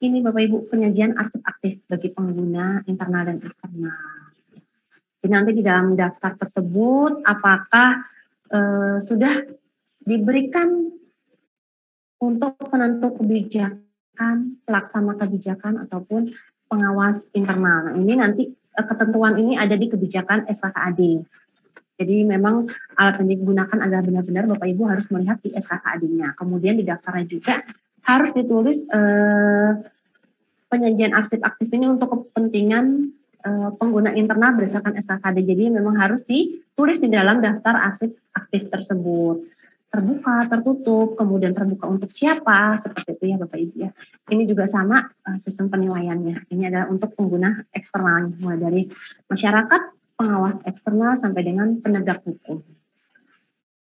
ini Bapak Ibu penyajian arsip aktif bagi pengguna internal dan eksternal. Jadi nanti di dalam daftar tersebut apakah sudah diberikan untuk penentu kebijakan, pelaksana kebijakan ataupun pengawas internal. Nah, ini nanti ketentuan ini ada di kebijakan SKKAD. Jadi memang alat yang digunakan adalah benar-benar Bapak Ibu harus melihat di SKKAD-nya. Kemudian di daftarnya juga harus ditulis penyajian arsip aktif ini untuk kepentingan pengguna internal berdasarkan SKKAD. Jadi memang harus ditulis di dalam daftar arsip aktif tersebut. Terbuka, tertutup, kemudian terbuka untuk siapa, seperti itu ya Bapak Ibu ya. Ini juga sama sistem penilaiannya. Ini adalah untuk pengguna eksternal, mulai dari masyarakat, pengawas eksternal sampai dengan penegak hukum.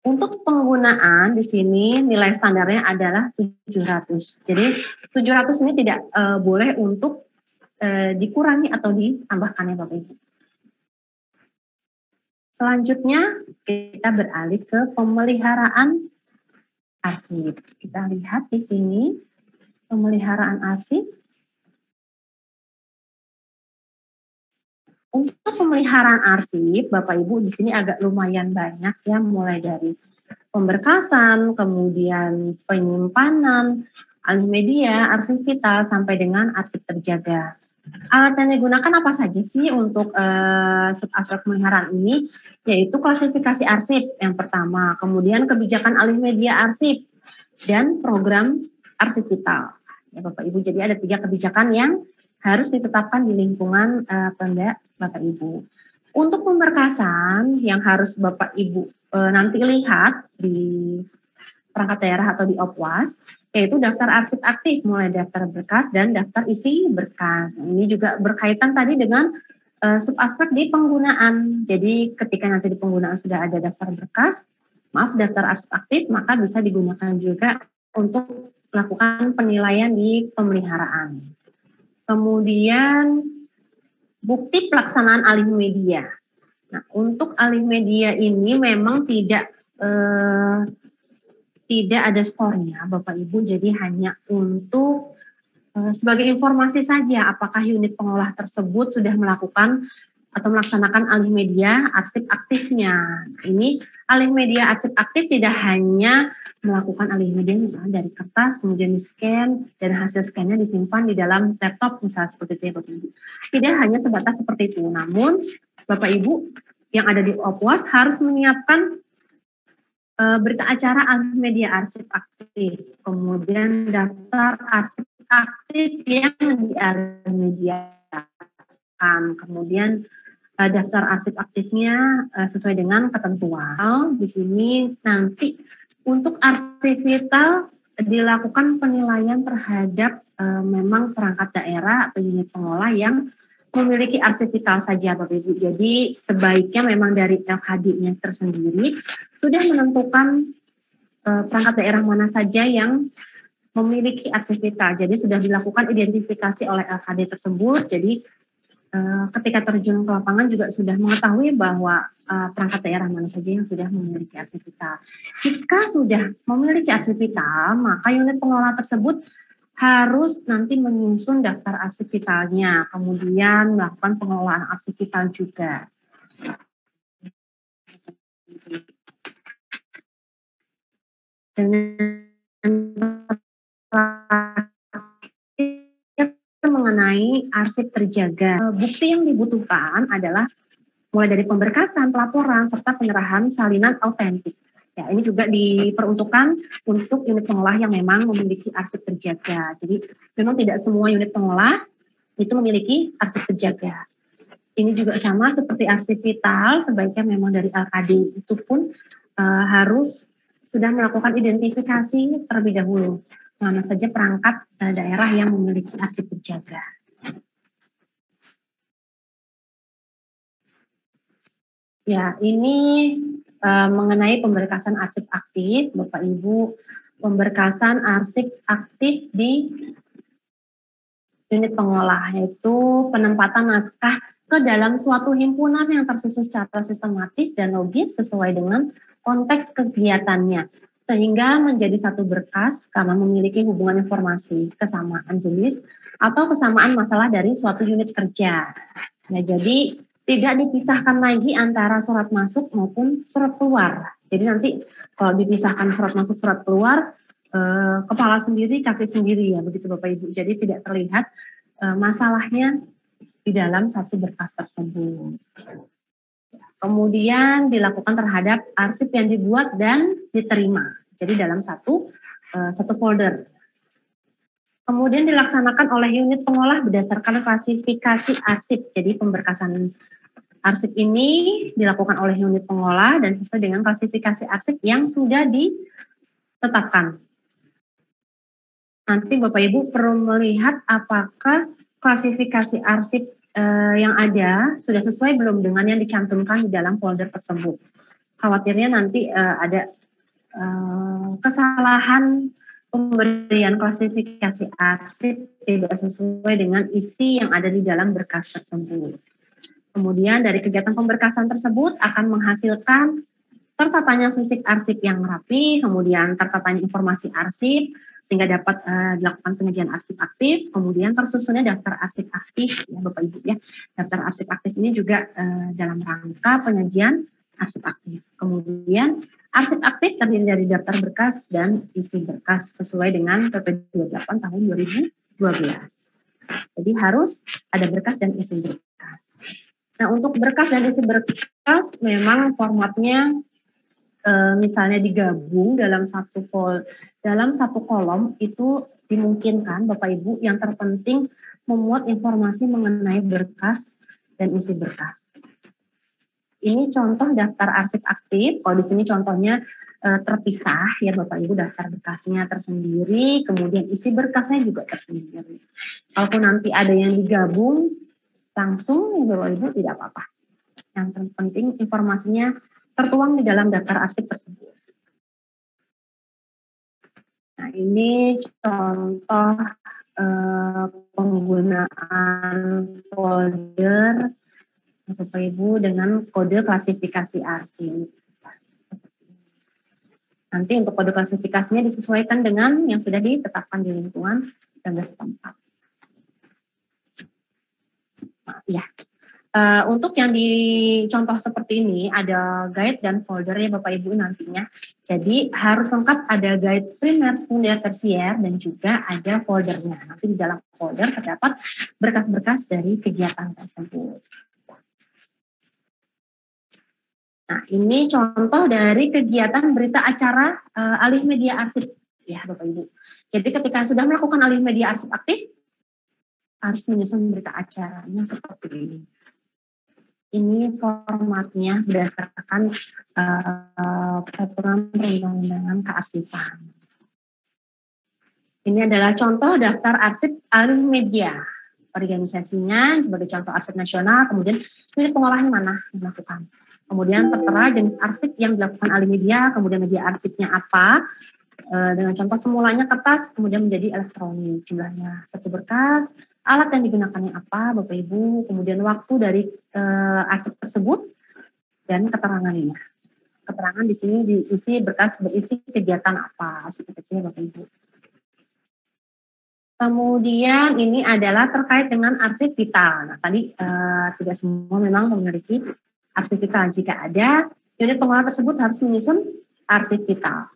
Untuk penggunaan di sini nilai standarnya adalah 700. Jadi 700 ini tidak boleh untuk dikurangi atau ditambahkan ya Bapak Ibu. Selanjutnya kita beralih ke pemeliharaan arsip. Kita lihat di sini pemeliharaan arsip. Untuk pemeliharaan arsip, Bapak Ibu di sini agak lumayan banyak ya, mulai dari pemberkasan, kemudian penyimpanan, alih media, arsip vital, sampai dengan arsip terjaga. Alat yang digunakan apa saja sih untuk aspek pemeliharaan ini? Yaitu klasifikasi arsip yang pertama, kemudian kebijakan alih media arsip, dan program arsip vital. Ya Bapak Ibu, jadi ada 3 kebijakan yang harus ditetapkan di lingkungan Pemda Bapak Ibu. Untuk pemberkasan yang harus Bapak Ibu nanti lihat di perangkat daerah atau di Opwas, yaitu daftar arsip aktif, mulai daftar berkas dan daftar isi berkas. Nah, ini juga berkaitan tadi dengan subaspek di penggunaan. Jadi ketika nanti di penggunaan sudah ada daftar berkas, daftar arsip aktif, maka bisa digunakan juga untuk melakukan penilaian di pemeliharaan. Kemudian bukti pelaksanaan alih media. Nah, untuk alih media ini memang tidak ada skornya Bapak Ibu, jadi hanya untuk sebagai informasi saja apakah unit pengolah tersebut sudah melakukan atau melaksanakan alih media arsip aktifnya. Nah, ini alih media arsip aktif tidak hanya melakukan alih media misalnya dari kertas, kemudian di-scan, dan hasil scan-nya disimpan di dalam laptop misalnya seperti itu ya Bapak Ibu. Tidak hanya sebatas seperti itu, namun Bapak Ibu yang ada di Opwas harus menyiapkan berita acara alih media arsip aktif, kemudian daftar arsip aktif yang dialih mediakan, kemudian daftar arsip aktifnya sesuai dengan ketentuan. Di sini nanti untuk arsip vital dilakukan penilaian terhadap memang perangkat daerah atau unit pengolah yang memiliki arsip vital saja Bapak Ibu. Jadi sebaiknya memang dari LKD-nya tersendiri sudah menentukan perangkat daerah mana saja yang memiliki arsip vital. Jadi sudah dilakukan identifikasi oleh LKD tersebut. Jadi ketika terjun ke lapangan juga sudah mengetahui bahwa perangkat daerah mana saja yang sudah memiliki arsip vital. Jika sudah memiliki arsip vital, maka unit pengelola tersebut harus nanti menyusun daftar arsip vitalnya, kemudian melakukan pengelolaan arsip vital juga. Mengenai arsip terjaga, bukti yang dibutuhkan adalah mulai dari pemberkasan, pelaporan, serta penyerahan salinan autentik. Ya, ini juga diperuntukkan untuk unit pengolah yang memang memiliki arsip terjaga. Jadi memang tidak semua unit pengolah itu memiliki arsip terjaga. Ini juga sama seperti arsip vital, sebaiknya memang dari LKD itu pun harus sudah melakukan identifikasi terlebih dahulu. Mana saja perangkat daerah yang memiliki arsip terjaga. Ya, ini mengenai pemberkasan arsip aktif, Bapak Ibu, pemberkasan arsip aktif di unit pengolah, yaitu penempatan naskah ke dalam suatu himpunan yang tersusun secara sistematis dan logis sesuai dengan konteks kegiatannya, sehingga menjadi satu berkas karena memiliki hubungan informasi, kesamaan jenis, atau kesamaan masalah dari suatu unit kerja. Ya, jadi tidak dipisahkan lagi antara surat masuk maupun surat keluar. Jadi nanti kalau dipisahkan surat masuk, surat keluar, kepala sendiri, kaki sendiri ya, begitu Bapak Ibu. Jadi tidak terlihat masalahnya di dalam satu berkas tersebut. Kemudian dilakukan terhadap arsip yang dibuat dan diterima. Jadi dalam satu folder. Kemudian dilaksanakan oleh unit pengolah berdasarkan klasifikasi arsip. Jadi pemberkasan arsip ini dilakukan oleh unit pengolah dan sesuai dengan klasifikasi arsip yang sudah ditetapkan. Nanti Bapak Ibu perlu melihat apakah klasifikasi arsip yang ada sudah sesuai belum dengan yang dicantumkan di dalam folder tersebut. Khawatirnya nanti ada kesalahan pemberian klasifikasi arsip tidak sesuai dengan isi yang ada di dalam berkas tersebut. Kemudian dari kegiatan pemberkasan tersebut akan menghasilkan tertatanya fisik arsip yang rapi, kemudian tertatanya informasi arsip, sehingga dapat dilakukan penyajian arsip aktif, kemudian tersusunnya daftar arsip aktif, ya Bapak Ibu ya. Daftar arsip aktif ini juga dalam rangka penyajian arsip aktif. Kemudian arsip aktif terdiri dari daftar berkas dan isi berkas sesuai dengan PP 28 tahun 2012. Jadi harus ada berkas dan isi berkas. Nah, untuk berkas dan isi berkas memang formatnya misalnya digabung dalam satu kolom itu dimungkinkan Bapak Ibu, yang terpenting memuat informasi mengenai berkas dan isi berkas. Ini contoh daftar arsip aktif. Kalau di sini contohnya terpisah ya Bapak Ibu, daftar berkasnya tersendiri, kemudian isi berkasnya juga tersendiri. Kalaupun nanti ada yang digabung langsung ya Bapak Ibu tidak apa-apa. Yang terpenting informasinya tertuang di dalam daftar arsip tersebut. Nah, ini contoh penggunaan folder Bapak Ibu dengan kode klasifikasi arsip. Nanti untuk kode klasifikasinya disesuaikan dengan yang sudah ditetapkan di lingkungan dan setempat. Nah, ya. Untuk yang di contoh seperti ini ada guide dan folder ya Bapak Ibu nantinya. Jadi harus lengkap, ada guide primer, sekunder, tersier, dan juga ada foldernya. Nanti di dalam folder terdapat berkas-berkas dari kegiatan tersebut. Nah, ini contoh dari kegiatan berita acara alih media arsip ya Bapak Ibu. Jadi ketika sudah melakukan alih media arsip aktif, harus menyusun berita acaranya seperti ini. Ini formatnya berdasarkan peraturan perundang-undangan kearsipan. Ini adalah contoh daftar arsip alih media. Organisasinya sebagai contoh arsip nasional, kemudian unit pengolahan mana yang dilakukan. Kemudian tertera jenis arsip yang dilakukan alih media, kemudian media arsipnya apa, dengan contoh semulanya kertas, kemudian menjadi elektronik. Jumlahnya satu berkas, alat yang digunakannya apa, Bapak Ibu, kemudian waktu dari arsip tersebut, dan keterangannya. Keterangan di sini diisi berkas berisi kegiatan apa, sepertinya Bapak Ibu. Kemudian ini adalah terkait dengan arsip vital. Nah, tadi tidak semua memang memiliki arsip vital. Jika ada, unit pengelola tersebut harus menyusun arsip vital.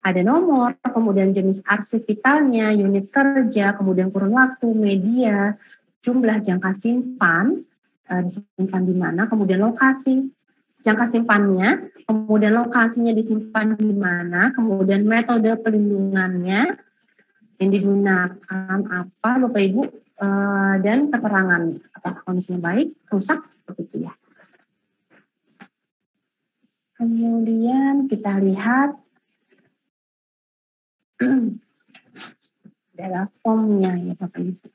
Ada nomor, kemudian jenis arsip vitalnya, unit kerja, kemudian kurun waktu, media, jumlah jangka simpan, disimpan di mana, kemudian lokasi jangka simpannya, kemudian lokasinya disimpan di mana, kemudian metode pelindungannya yang digunakan apa, Bapak Ibu, dan keterangan apakah kondisinya baik, rusak, seperti itu ya. Kemudian kita lihat adalah formnya ya Bapak Ibu.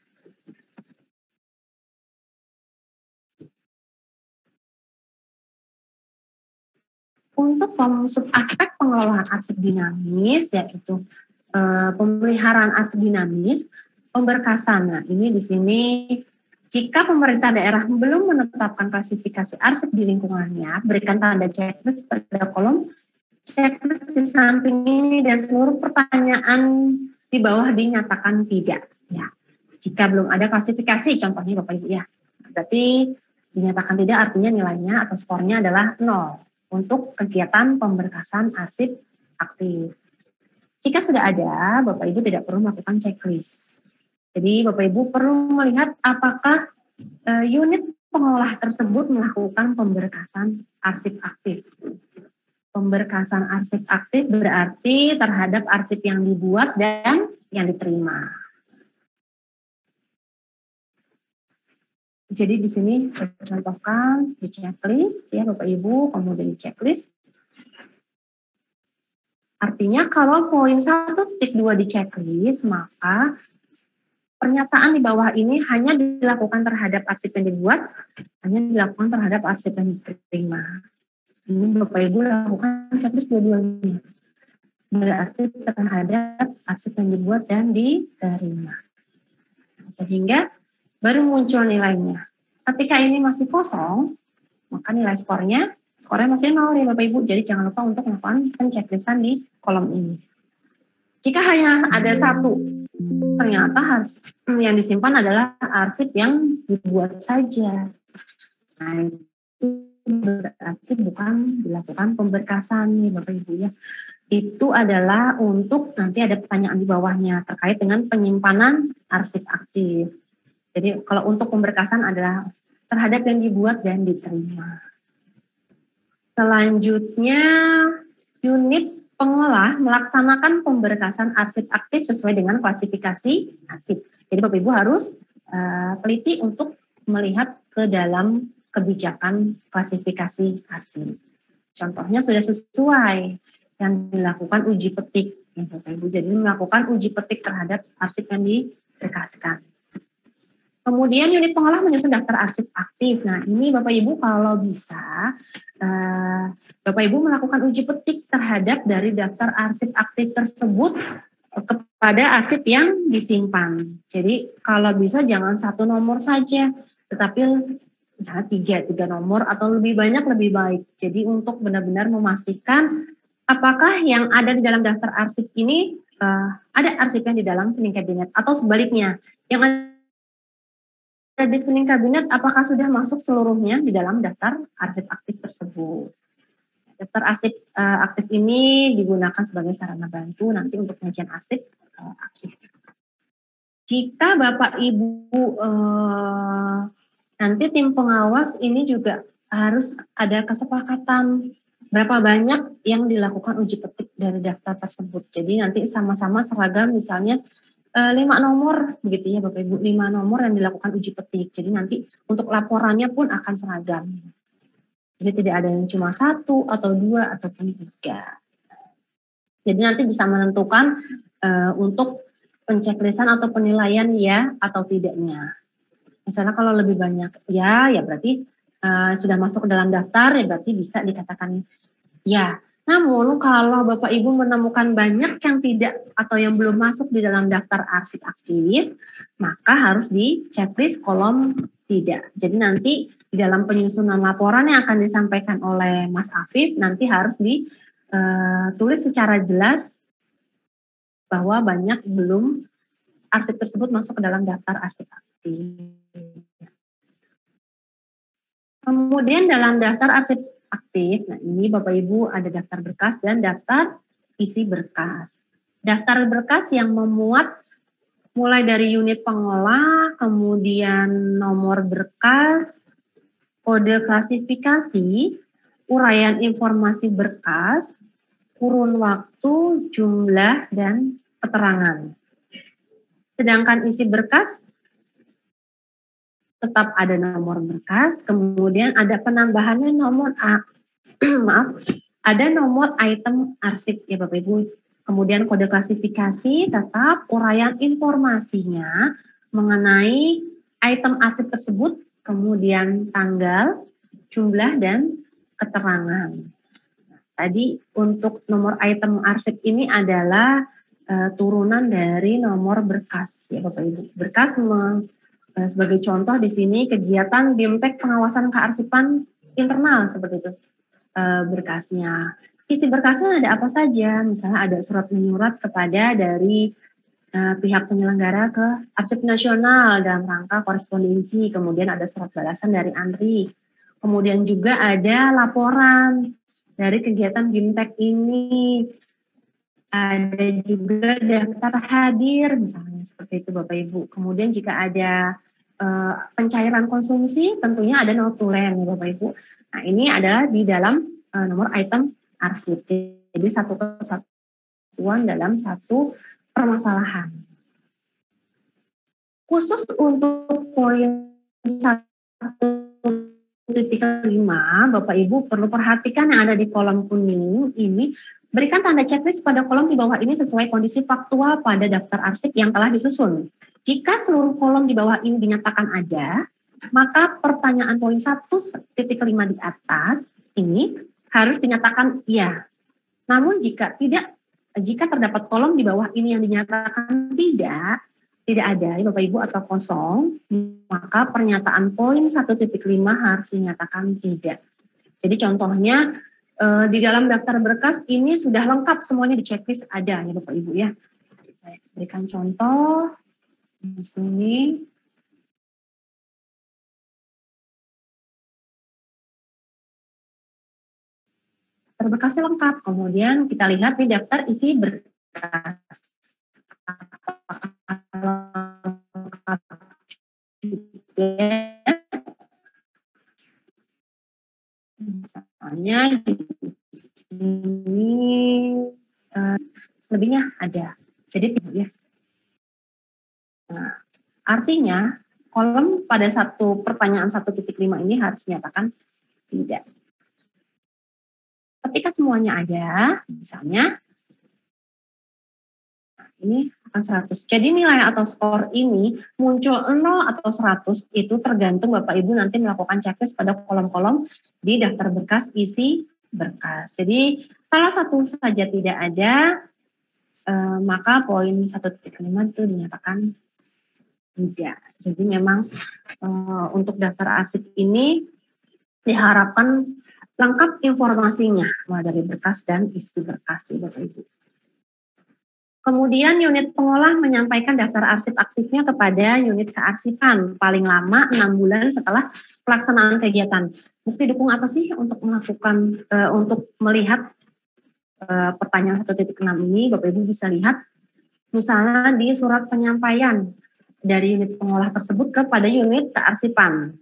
Untuk form subaspek pengelolaan arsip dinamis, yaitu pemeliharaan arsip dinamis, pemberkasan. Nah, ini di sini Jika pemerintah daerah belum menetapkan klasifikasi arsip di lingkungannya, berikan tanda checklist pada kolom checklist di samping ini dan seluruh pertanyaan di bawah dinyatakan tidak. Ya, jika belum ada klasifikasi, contohnya Bapak Ibu ya, berarti dinyatakan tidak artinya nilainya atau skornya adalah 0 untuk kegiatan pemberkasan arsip aktif. Jika sudah ada, Bapak Ibu tidak perlu melakukan checklist. Jadi Bapak Ibu perlu melihat apakah unit pengolah tersebut melakukan pemberkasan arsip aktif. Pemberkasan arsip aktif berarti terhadap arsip yang dibuat dan yang diterima. Jadi di sini saya contohkan di checklist ya Bapak Ibu, kemudian di checklist. Artinya kalau poin 1.2 di checklist, maka pernyataan di bawah ini hanya dilakukan terhadap arsip yang dibuat, hanya dilakukan terhadap arsip yang diterima. Ini Bapak Ibu lakukan checklist dua-duanya. Berarti terhadap arsip yang dibuat dan diterima. Sehingga baru muncul nilainya. Ketika ini masih kosong, maka nilai skornya masih 0 ya Bapak Ibu. Jadi jangan lupa untuk melakukan penchecklist di kolom ini. Jika hanya ada satu, ternyata harus yang disimpan adalah arsip yang dibuat saja. Nah, itu berarti bukan dilakukan pemberkasan nih Bapak Ibu ya. Itu adalah untuk nanti ada pertanyaan di bawahnya terkait dengan penyimpanan arsip aktif. Jadi kalau untuk pemberkasan adalah terhadap yang dibuat dan diterima. Selanjutnya unit pengolah melaksanakan pemberkasan arsip aktif sesuai dengan klasifikasi arsip. Jadi Bapak Ibu harus teliti untuk melihat ke dalam kebijakan klasifikasi arsip. Contohnya sudah sesuai yang dilakukan uji petik. Ya, Bapak Ibu jadi melakukan uji petik terhadap arsip yang diberkaskan. Kemudian unit pengolah menyusun daftar arsip aktif. Nah ini Bapak Ibu kalau bisa Bapak Ibu melakukan uji petik terhadap dari daftar arsip aktif tersebut kepada arsip yang disimpan. Jadi kalau bisa jangan satu nomor saja, tetapi misalnya tiga nomor atau lebih banyak lebih baik. Jadi untuk benar-benar memastikan apakah yang ada di dalam daftar arsip ini ada arsip yang di dalam filing kabinet atau sebaliknya yang ada di filing kabinet apakah sudah masuk seluruhnya di dalam daftar arsip aktif tersebut. Daftar arsip aktif ini digunakan sebagai sarana bantu nanti untuk penyajian arsip aktif. Jika Bapak Ibu nanti tim pengawas ini juga harus ada kesepakatan berapa banyak yang dilakukan uji petik dari daftar tersebut. Jadi nanti sama-sama seragam misalnya 5 nomor begitu ya Bapak Ibu, 5 nomor yang dilakukan uji petik. Jadi nanti untuk laporannya pun akan seragam. Jadi tidak ada yang cuma 1 atau 2 ataupun 3. Jadi nanti bisa menentukan untuk penchecklist-an atau penilaian ya atau tidaknya. Misalnya kalau lebih banyak ya berarti sudah masuk ke dalam daftar ya berarti bisa dikatakan ya. Namun kalau Bapak Ibu menemukan banyak yang tidak atau yang belum masuk di dalam daftar arsip aktif, maka harus di checklist kolom tidak. Jadi nanti di dalam penyusunan laporan yang akan disampaikan oleh Mas Afif nanti harus ditulis secara jelas bahwa banyak belum arsip tersebut masuk ke dalam daftar arsip aktif. Kemudian dalam daftar arsip aktif, nah ini Bapak Ibu ada daftar berkas dan daftar isi berkas. Daftar berkas yang memuat mulai dari unit pengolah, kemudian nomor berkas, kode klasifikasi, uraian informasi berkas, kurun waktu, jumlah, dan keterangan. Sedangkan isi berkas tetap ada nomor berkas, kemudian ada penambahannya nomor ada nomor item arsip ya Bapak Ibu. Kemudian kode klasifikasi tetap uraian informasinya mengenai item arsip tersebut, kemudian tanggal, jumlah, dan keterangan. Tadi untuk nomor item arsip ini adalah turunan dari nomor berkas ya Bapak Ibu. Berkas Sebagai contoh di sini kegiatan BIMTEK pengawasan kearsipan internal seperti itu berkasnya. Isi berkasnya ada apa saja? Misalnya ada surat menyurat kepada dari pihak penyelenggara ke Arsip Nasional dalam rangka korespondensi, kemudian ada surat balasan dari ANRI, kemudian juga ada laporan dari kegiatan BIMTEK ini, ada juga daftar hadir misalnya seperti itu Bapak Ibu. Kemudian jika ada pencairan konsumsi tentunya ada notulen ya Bapak Ibu. Nah ini adalah di dalam nomor item arsip. Jadi satu kesatuan dalam satu permasalahan. Khusus untuk poin 1.5 Bapak Ibu perlu perhatikan yang ada di kolom kuning ini. Berikan tanda checklist pada kolom di bawah ini sesuai kondisi faktual pada daftar arsip yang telah disusun. Jika seluruh kolom di bawah ini dinyatakan ada, maka pertanyaan poin 1.5 di atas ini harus dinyatakan iya. Namun jika terdapat kolom di bawah ini yang dinyatakan tidak ada ya Bapak Ibu atau kosong, maka pernyataan poin 1.5 harus dinyatakan tidak. Jadi contohnya di dalam daftar berkas ini sudah lengkap semuanya di checklist ada ya Bapak Ibu ya. Saya berikan contoh di sini. Daftar berkasnya lengkap. Kemudian kita lihat di daftar isi berkas. Misalnya di sini selebihnya ada. Jadi ya. Nah, artinya kolom pada satu pertanyaan 1.5 ini harus dinyatakan tidak. Ketika semuanya ada, misalnya ini akan 100. Jadi nilai atau skor ini muncul 0 atau 100 itu tergantung Bapak Ibu nanti melakukan checklist pada kolom-kolom di daftar berkas isi berkas. Jadi salah satu saja tidak ada, maka poin 1.5 itu dinyatakan tidak. Jadi memang untuk daftar arsip ini diharapkan lengkap informasinya mulai dari berkas dan isi berkas ya Bapak Ibu. Kemudian unit pengolah menyampaikan daftar arsip aktifnya kepada unit kearsipan paling lama 6 bulan setelah pelaksanaan kegiatan. Bukti dukung apa sih untuk melakukan untuk melihat pertanyaan 1.6 ini? Bapak Ibu bisa lihat misalnya di surat penyampaian dari unit pengolah tersebut kepada unit kearsipan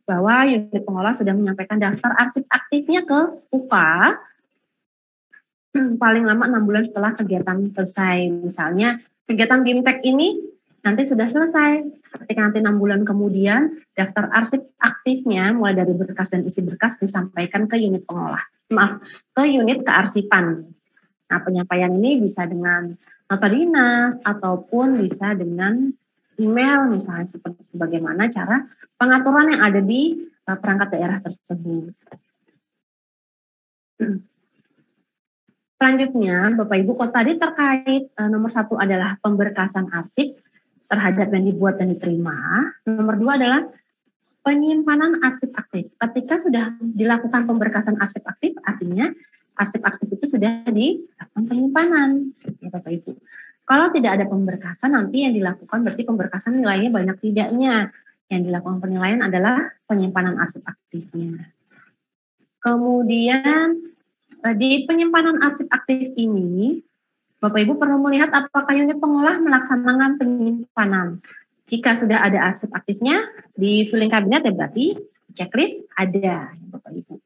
bahwa unit pengolah sudah menyampaikan daftar arsip aktifnya ke UKA paling lama 6 bulan setelah kegiatan selesai. Misalnya kegiatan BIMTEK ini nanti sudah selesai. Ketika nanti 6 bulan kemudian daftar arsip aktifnya mulai dari berkas dan isi berkas disampaikan ke unit pengolah. Ke unit kearsipan. Nah, penyampaian ini bisa dengan nota dinas ataupun bisa dengan email misalnya seperti bagaimana cara pengaturan yang ada di perangkat daerah tersebut. Selanjutnya, Bapak Ibu, kalau tadi terkait nomor 1 adalah pemberkasan arsip terhadap yang dibuat dan diterima. Nomor 2 adalah penyimpanan arsip aktif. Ketika sudah dilakukan pemberkasan arsip aktif, artinya arsip aktif itu sudah dilakukan penyimpanan, ya Bapak Ibu. Kalau tidak ada pemberkasan, nanti yang dilakukan berarti pemberkasan nilainya banyak tidaknya. Yang dilakukan penilaian adalah penyimpanan arsip aktifnya. Kemudian di penyimpanan arsip aktif ini, Bapak Ibu perlu melihat apakah unit pengolah melaksanakan penyimpanan. Jika sudah ada arsip aktifnya di filing kabinet ya berarti checklist ada, Bapak Ibu.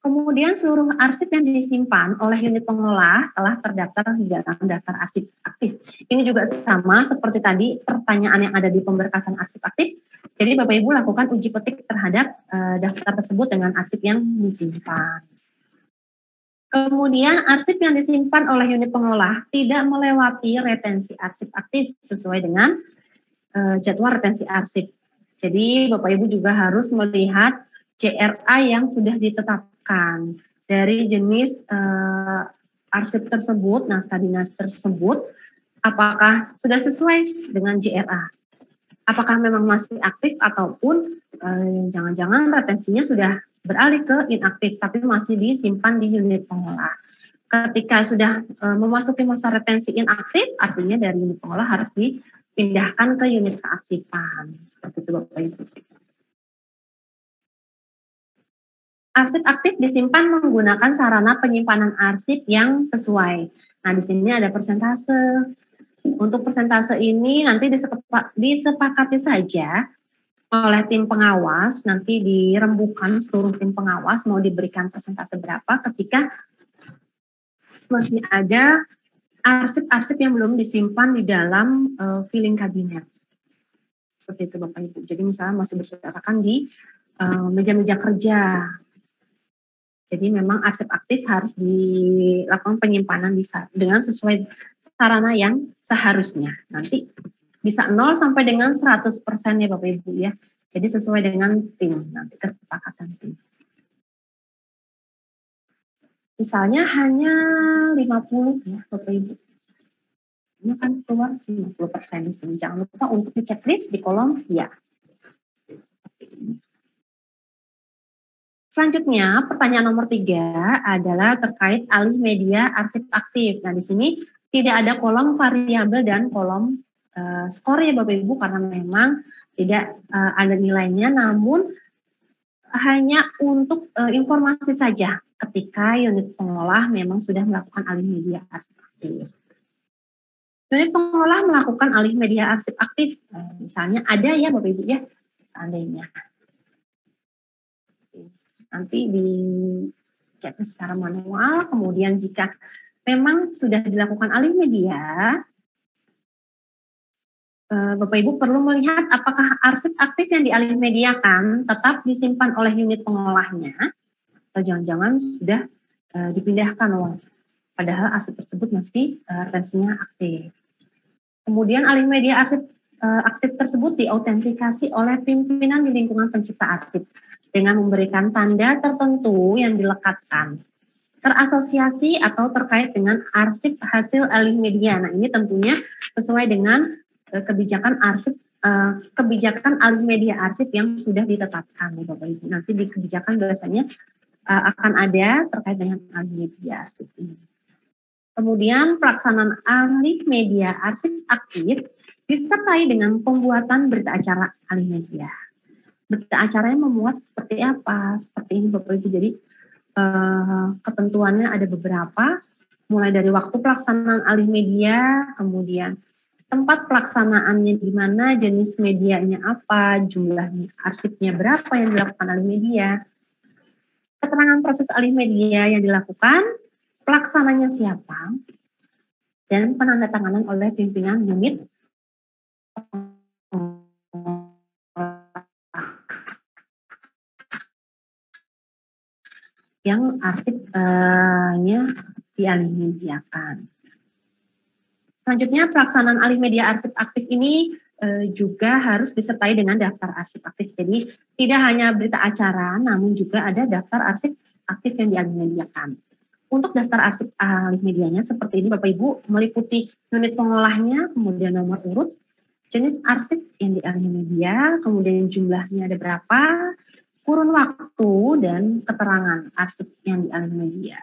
Kemudian seluruh arsip yang disimpan oleh unit pengolah telah terdaftar di dalam daftar arsip aktif. Ini juga sama seperti tadi pertanyaan yang ada di pemberkasan arsip aktif. Jadi Bapak Ibu lakukan uji petik terhadap daftar tersebut dengan arsip yang disimpan. Kemudian arsip yang disimpan oleh unit pengolah tidak melewati retensi arsip aktif sesuai dengan jadwal retensi arsip. Jadi Bapak Ibu juga harus melihat CRA yang sudah ditetapkan dari jenis arsip tersebut, naskah dinas tersebut apakah sudah sesuai dengan JRA? Apakah memang masih aktif ataupun jangan-jangan retensinya sudah beralih ke inaktif tapi masih disimpan di unit pengolah. Ketika sudah memasuki masa retensi inaktif, artinya dari unit pengolah harus dipindahkan ke unit kearsipan. Seperti itu Bapak Ibu. Arsip aktif disimpan menggunakan sarana penyimpanan arsip yang sesuai. Nah, di sini ada persentase. Untuk persentase ini nanti disepakati saja oleh tim pengawas, nanti dirembukan seluruh tim pengawas mau diberikan persentase berapa ketika masih ada arsip-arsip yang belum disimpan di dalam filing kabinet. Seperti itu Bapak Ibu. Jadi misalnya masih berserakan di meja-meja kerja. Jadi memang arsip aktif harus dilakukan penyimpanan dengan sesuai sarana yang seharusnya. Nanti bisa 0 sampai dengan 100% ya Bapak Ibu ya. Jadi sesuai dengan tim, nanti kesepakatan tim. Misalnya hanya 50 ya Bapak Ibu. Ini kan keluar 50% di sini. Jangan lupa untuk di checklist di kolom ya. Seperti ini. Selanjutnya, pertanyaan nomor 3 adalah terkait alih media arsip aktif. Nah, di sini tidak ada kolom variabel dan kolom skor ya Bapak Ibu, karena memang tidak ada nilainya, namun hanya untuk informasi saja ketika unit pengolah memang sudah melakukan alih media arsip aktif. Unit pengolah melakukan alih media arsip aktif, misalnya ada ya Bapak Ibu ya, seandainya. Nanti dicek secara manual, kemudian jika memang sudah dilakukan alih media, Bapak Ibu perlu melihat apakah arsip aktif yang dialih mediakan tetap disimpan oleh unit pengolahnya, atau jangan-jangan sudah dipindahkan, padahal arsip tersebut masih retensinya aktif. Kemudian alih media arsip aktif tersebut diautentikasi oleh pimpinan di lingkungan pencipta arsip dengan memberikan tanda tertentu yang dilekatkan, terasosiasi atau terkait dengan arsip hasil alih media. Nah, ini tentunya sesuai dengan kebijakan alih media arsip yang sudah ditetapkan, Bapak Ibu. Nanti di kebijakan biasanya akan ada terkait dengan alih media arsip ini. Kemudian pelaksanaan alih media arsip aktif disertai dengan pembuatan berita acara alih media. Berita acaranya memuat seperti apa? Seperti ini Bapak Ibu. Jadi ketentuannya ada beberapa, mulai dari waktu pelaksanaan alih media, kemudian tempat pelaksanaannya di mana, jenis medianya apa, jumlah arsipnya berapa yang dilakukan alih media, keterangan proses alih media yang dilakukan, pelaksananya siapa, dan penandatanganan oleh pimpinan unit yang arsipnya dialih mediakan. Selanjutnya, pelaksanaan alih media arsip aktif ini juga harus disertai dengan daftar arsip aktif. Jadi tidak hanya berita acara, namun juga ada daftar arsip aktif yang dialih mediakan. Untuk daftar arsip alih medianya seperti ini Bapak Ibu, meliputi unit pengolahnya, kemudian nomor urut, jenis arsip yang dialih media, kemudian jumlahnya ada berapa, kurun waktu, dan keterangan arsip yang dialih media.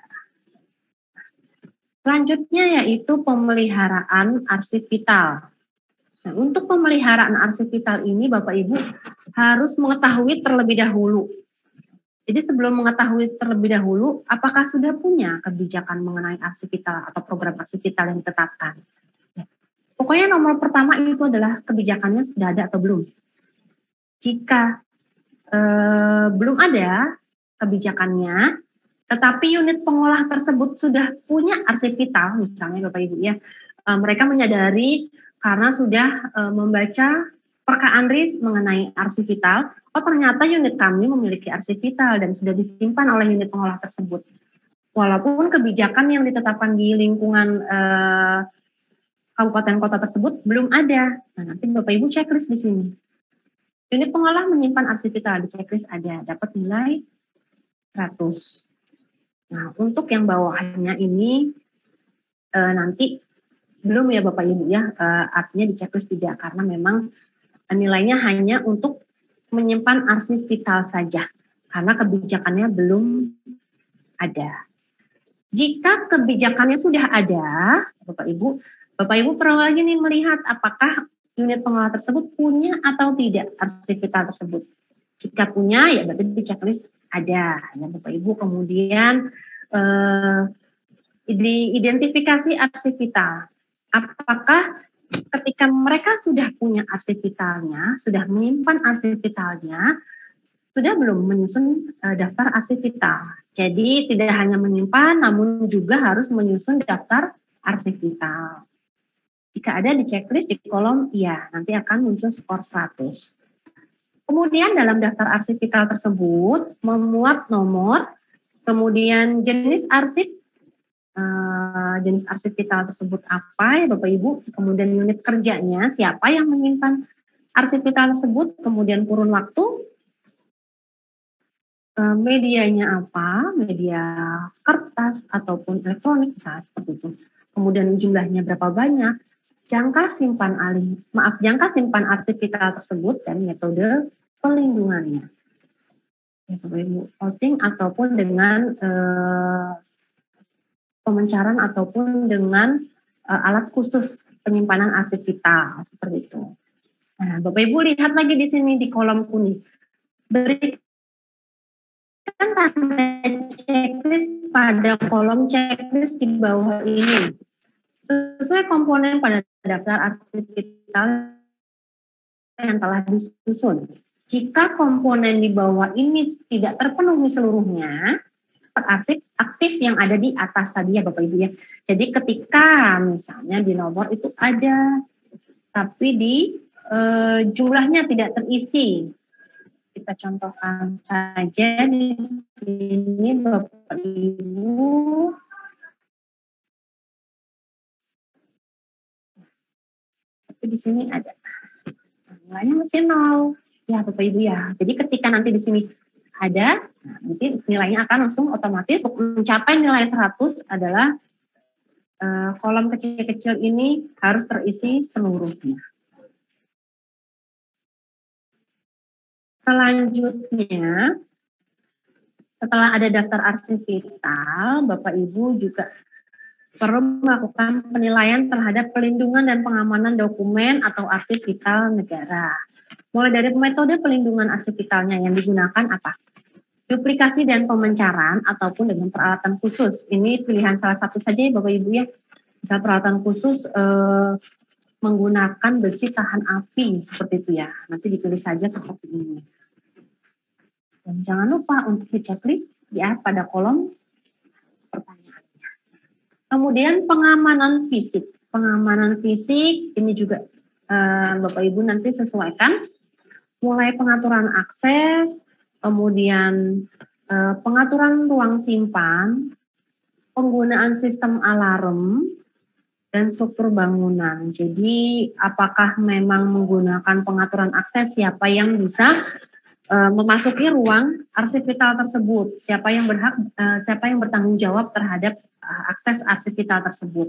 Selanjutnya yaitu pemeliharaan arsip vital. Nah, untuk pemeliharaan arsip vital ini Bapak Ibu harus mengetahui terlebih dahulu. Jadi sebelum mengetahui terlebih dahulu, apakah sudah punya kebijakan mengenai arsip vital atau program arsip vital yang ditetapkan? Ya. Pokoknya nomor pertama itu adalah kebijakannya sudah ada atau belum. Jika belum ada kebijakannya, tetapi unit pengolah tersebut sudah punya arsip vital, misalnya Bapak Ibu ya, mereka menyadari karena sudah membaca Perka Andri mengenai arsip vital, oh ternyata unit kami memiliki arsip vital dan sudah disimpan oleh unit pengolah tersebut. Walaupun kebijakan yang ditetapkan di lingkungan kabupaten kota tersebut belum ada. Nah, nanti Bapak Ibu checklist di sini. Unit pengolah menyimpan arsip vital, di checklist ada, dapat nilai 100. Nah, untuk yang bawahnya ini nanti belum ya Bapak Ibu ya, artinya di checklist tidak, karena memang nilainya hanya untuk menyimpan arsip vital saja, karena kebijakannya belum ada. Jika kebijakannya sudah ada, Bapak Ibu perlu lagi nih melihat apakah unit pengelola tersebut punya atau tidak arsip vital tersebut. Jika punya, ya berarti di checklist ada, ya Bapak Ibu. Kemudian diidentifikasi arsip vital. Apakah ketika mereka sudah punya arsip vitalnya, sudah menyimpan arsip vitalnya, sudah belum menyusun daftar arsip vital. Jadi tidak hanya menyimpan, namun juga harus menyusun daftar arsip vital. Jika ada di checklist di kolom iya, nanti akan muncul skor 100. Kemudian dalam daftar arsip vital tersebut memuat nomor, kemudian jenis arsip vital tersebut apa ya Bapak Ibu, kemudian unit kerjanya, siapa yang menyimpan arsip vital tersebut, kemudian kurun waktu, medianya apa, media kertas ataupun elektronik misalnya seperti itu. Kemudian jumlahnya berapa banyak, jangka simpan arsip vital tersebut dan metode pelindungannya. Ya, Bapak Ibu, outing ataupun dengan pemencaran ataupun dengan alat khusus penyimpanan arsip vital seperti itu. Nah, Bapak Ibu lihat lagi di sini di kolom kuning. Berikan tanda checklist pada kolom checklist di bawah ini. Sesuai komponen pada daftar arsip vital yang telah disusun. Jika komponen di bawah ini tidak terpenuhi seluruhnya, arsip aktif yang ada di atas tadi ya Bapak Ibu ya. Jadi ketika misalnya di nomor itu ada, tapi di jumlahnya tidak terisi. Kita contohkan saja di sini Bapak Ibu. Tapi di sini ada. Nilainya masih 0. Ya Bapak Ibu ya. Jadi ketika nanti di sini ada, nah, nanti nilainya akan langsung otomatis untuk mencapai nilai 100 adalah kolom kecil-kecil ini harus terisi seluruhnya. Selanjutnya, setelah ada daftar arsip vital, Bapak Ibu juga perlu melakukan penilaian terhadap pelindungan dan pengamanan dokumen atau arsip vital negara. Mulai dari metode pelindungan arsip vitalnya yang digunakan apa? Duplikasi dan pemencaran ataupun dengan peralatan khusus. Ini pilihan salah satu saja ya Bapak Ibu ya. Misal peralatan khusus menggunakan besi tahan api seperti itu ya. Nanti dipilih saja seperti ini. Dan jangan lupa untuk di checklist ya pada kolom pertanyaannya. Kemudian pengamanan fisik. Pengamanan fisik ini juga Bapak Ibu nanti sesuaikan. Mulai pengaturan akses, kemudian pengaturan ruang simpan, penggunaan sistem alarm, dan struktur bangunan. Jadi apakah memang menggunakan pengaturan akses, siapa yang bisa memasuki ruang arsip vital tersebut, siapa yang bertanggung jawab terhadap akses arsip vital tersebut.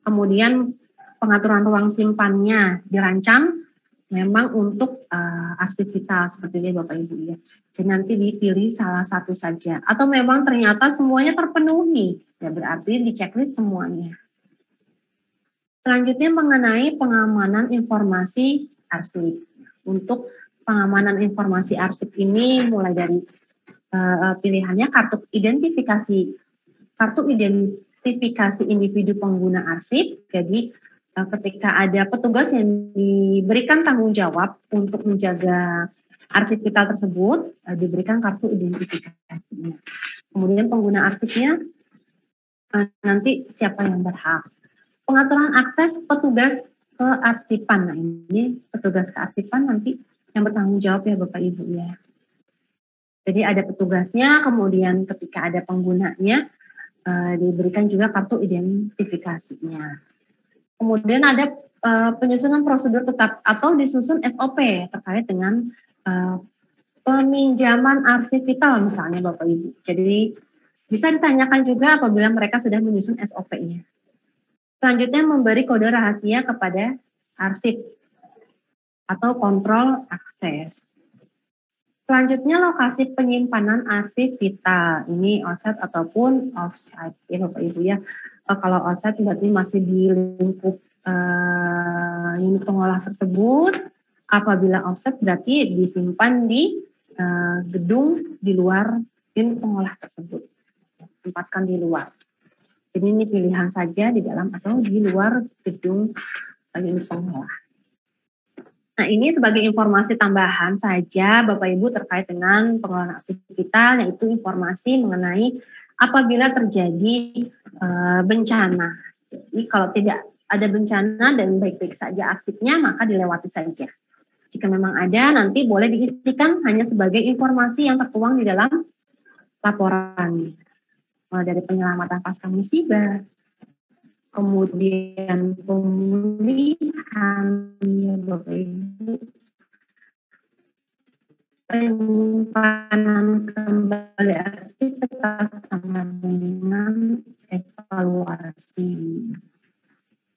Kemudian pengaturan ruang simpannya dirancang memang untuk arsip vital seperti ini Bapak Ibu ya. Jadi nanti dipilih salah satu saja. Atau memang ternyata semuanya terpenuhi, ya berarti di checklist semuanya. Selanjutnya mengenai pengamanan informasi arsip. Untuk pengamanan informasi arsip ini mulai dari pilihannya kartu identifikasi individu pengguna arsip. Jadi ketika ada petugas yang diberikan tanggung jawab untuk menjaga arsip vital tersebut, diberikan kartu identifikasinya. Kemudian pengguna arsipnya nanti siapa yang berhak. Pengaturan akses petugas kearsipan. Nah ini petugas kearsipan nanti yang bertanggung jawab ya Bapak Ibu ya. Jadi ada petugasnya, kemudian ketika ada penggunanya diberikan juga kartu identifikasinya. Kemudian ada penyusunan prosedur tetap atau disusun SOP terkait dengan peminjaman arsip vital misalnya Bapak Ibu. Jadi bisa ditanyakan juga apabila mereka sudah menyusun SOP-nya. Selanjutnya memberi kode rahasia kepada arsip atau kontrol akses. Selanjutnya lokasi penyimpanan arsip vital. Ini offset ataupun offsite ya Bapak Ibu ya. Kalau offset berarti masih di lingkup unit pengolah tersebut. Apabila offset berarti disimpan di gedung di luar unit pengolah tersebut. Tempatkan di luar. Jadi ini pilihan saja di dalam atau di luar gedung unit pengolah. Nah, ini sebagai informasi tambahan saja Bapak Ibu terkait dengan pengelolaan arsip vital, yaitu informasi mengenai apabila terjadi bencana. Jadi kalau tidak ada bencana dan baik-baik saja arsipnya, maka dilewati saja. Jika memang ada, nanti boleh diisikan hanya sebagai informasi yang tertuang di dalam laporan. Mulai dari penyelamatan pasca musibah, kemudian pemulihan, ya Bapak Ibu, penyimpanan kembali arsip bersama dengan evaluasi.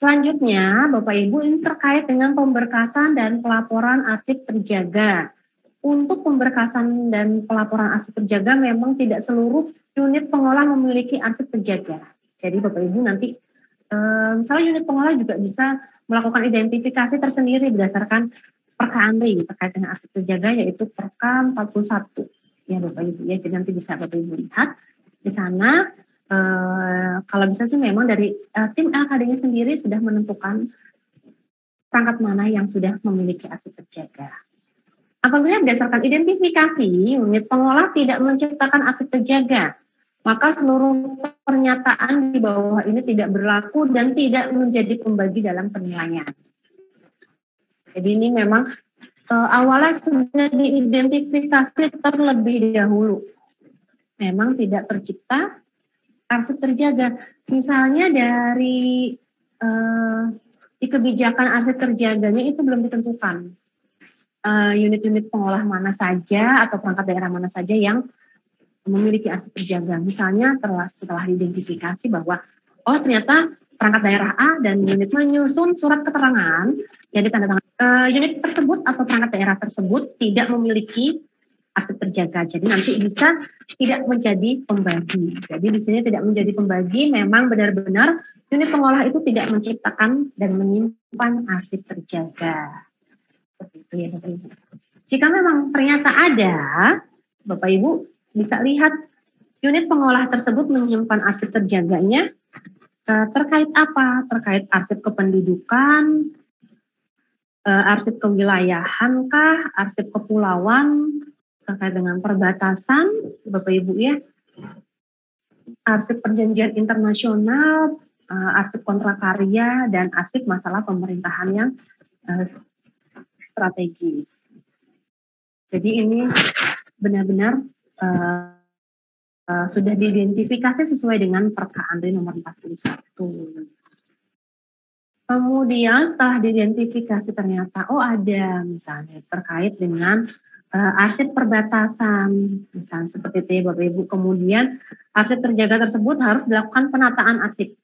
Selanjutnya, Bapak Ibu, ini terkait dengan pemberkasan dan pelaporan arsip terjaga. Untuk pemberkasan dan pelaporan arsip terjaga memang tidak seluruh unit pengolah memiliki arsip terjaga. Jadi Bapak Ibu nanti misalnya unit pengolah juga bisa melakukan identifikasi tersendiri berdasarkan Perka ANRI terkait dengan arsip terjaga, yaitu Perka 41 ya Bapak Ibu ya. Jadi nanti bisa Bapak Ibu lihat di sana. Kalau bisa sih memang dari tim LKD-nya sendiri sudah menentukan perangkat mana yang sudah memiliki arsip terjaga. Apabila berdasarkan identifikasi unit pengolah tidak menciptakan arsip terjaga, maka seluruh pernyataan di bawah ini tidak berlaku dan tidak menjadi pembagi dalam penilaian. Jadi ini memang awalnya sudah diidentifikasi terlebih dahulu. Memang tidak tercipta arsip terjaga. Misalnya dari di kebijakan arsip terjaganya itu belum ditentukan. Unit-unit pengolah mana saja atau perangkat daerah mana saja yang memiliki arsip terjaga. Misalnya setelah diidentifikasi bahwa ternyata perangkat daerah A dan unit menyusun surat keterangan yang ditandatangani unit tersebut atau perangkat daerah tersebut tidak memiliki arsip terjaga. Jadi nanti bisa tidak menjadi pembagi. Jadi di sini tidak menjadi pembagi, memang benar-benar unit pengolah itu tidak menciptakan dan menyimpan arsip terjaga. Seperti itu ya Bapak Ibu. Jika memang ternyata ada, Bapak Ibu bisa lihat unit pengolah tersebut menyimpan arsip terjaganya terkait apa? Terkait arsip kependudukan, arsip kewilayahan kah, arsip kepulauan, terkait dengan perbatasan, Bapak Ibu ya, arsip perjanjian internasional, arsip kontrakarya, dan arsip masalah pemerintahan yang strategis. Jadi ini benar-benar sudah diidentifikasi sesuai dengan Perka ANRI nomor 41. Kemudian setelah diidentifikasi ternyata ada misalnya terkait dengan arsip perbatasan, misalnya seperti itu ya Bapak Ibu. Kemudian arsip terjaga tersebut harus dilakukan penataan arsip,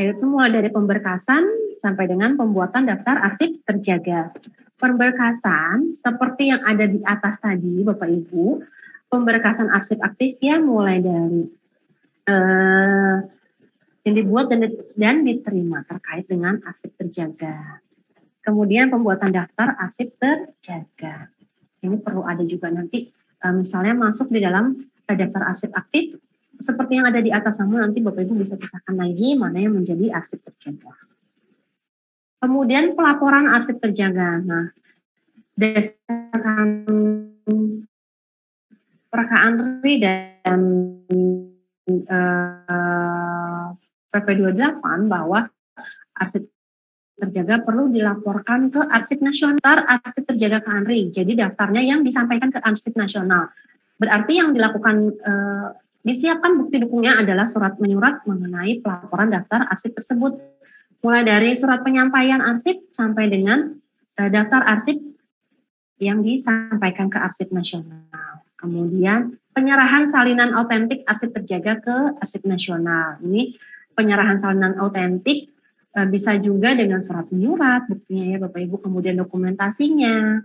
yaitu mulai dari pemberkasan sampai dengan pembuatan daftar arsip terjaga. Pemberkasan seperti yang ada di atas tadi Bapak Ibu, pemberkasan arsip aktif ya mulai dari yang dibuat dan diterima terkait dengan arsip terjaga. Kemudian pembuatan daftar arsip terjaga. Ini perlu ada juga nanti misalnya masuk di dalam daftar arsip aktif seperti yang ada di atas, namun nanti Bapak Ibu bisa pisahkan lagi mana yang menjadi arsip terjaga. Kemudian pelaporan arsip terjaga. Nah, berdasarkan Perka ANRI dan PP 28 bahwa arsip terjaga perlu dilaporkan ke arsip nasional, arsip terjaga ke ANRI. Jadi daftarnya yang disampaikan ke arsip nasional. Berarti yang dilakukan disiapkan bukti dukungnya adalah surat menyurat mengenai pelaporan daftar arsip tersebut. Mulai dari surat penyampaian arsip sampai dengan daftar arsip yang disampaikan ke arsip nasional. Kemudian penyerahan salinan autentik arsip terjaga ke arsip nasional. Ini penyerahan salinan autentik Bisa juga dengan surat menyurat, buktinya ya Bapak Ibu, kemudian dokumentasinya.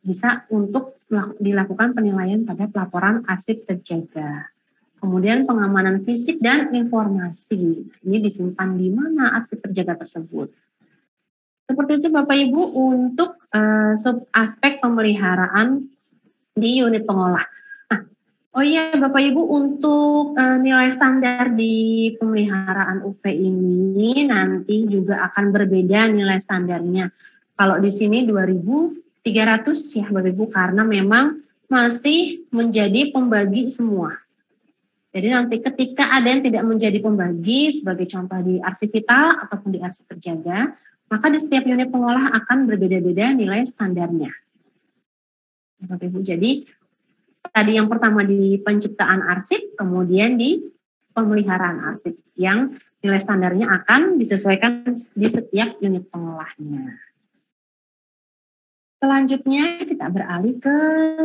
Bisa untuk dilakukan penilaian pada pelaporan arsip terjaga. Kemudian pengamanan fisik dan informasi. Ini disimpan di mana arsip terjaga tersebut. Seperti itu Bapak Ibu untuk aspek pemeliharaan di unit pengolah. Nah, oh iya Bapak Ibu, untuk nilai standar di pemeliharaan UP ini nanti juga akan berbeda nilai standarnya. Kalau di sini 2.300 ya Bapak Ibu, karena memang masih menjadi pembagi semua. Jadi nanti ketika ada yang tidak menjadi pembagi, sebagai contoh di arsip vital ataupun di arsip terjaga, maka di setiap unit pengolah akan berbeda-beda nilai standarnya. Bapak Ibu, jadi tadi yang pertama di penciptaan arsip, kemudian di pemeliharaan arsip, yang nilai standarnya akan disesuaikan di setiap unit pengolahnya. Selanjutnya kita beralih ke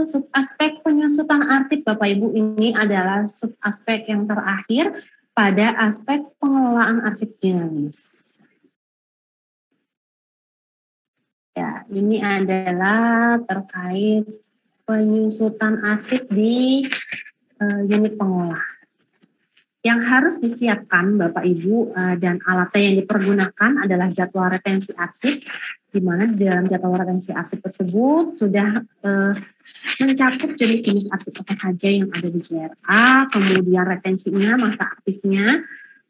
subaspek penyusutan arsip Bapak Ibu. Ini adalah subaspek yang terakhir pada aspek pengelolaan arsip dinamis. Ya, ini adalah terkait penyusutan arsip di unit pengolah. Yang harus disiapkan Bapak Ibu dan alatnya yang dipergunakan adalah jadwal retensi arsip, di mana di dalam jadwal retensi arsip tersebut sudah mencakup jenis-jenis arsip apa saja yang ada di JRA, kemudian retensinya, masa aktifnya,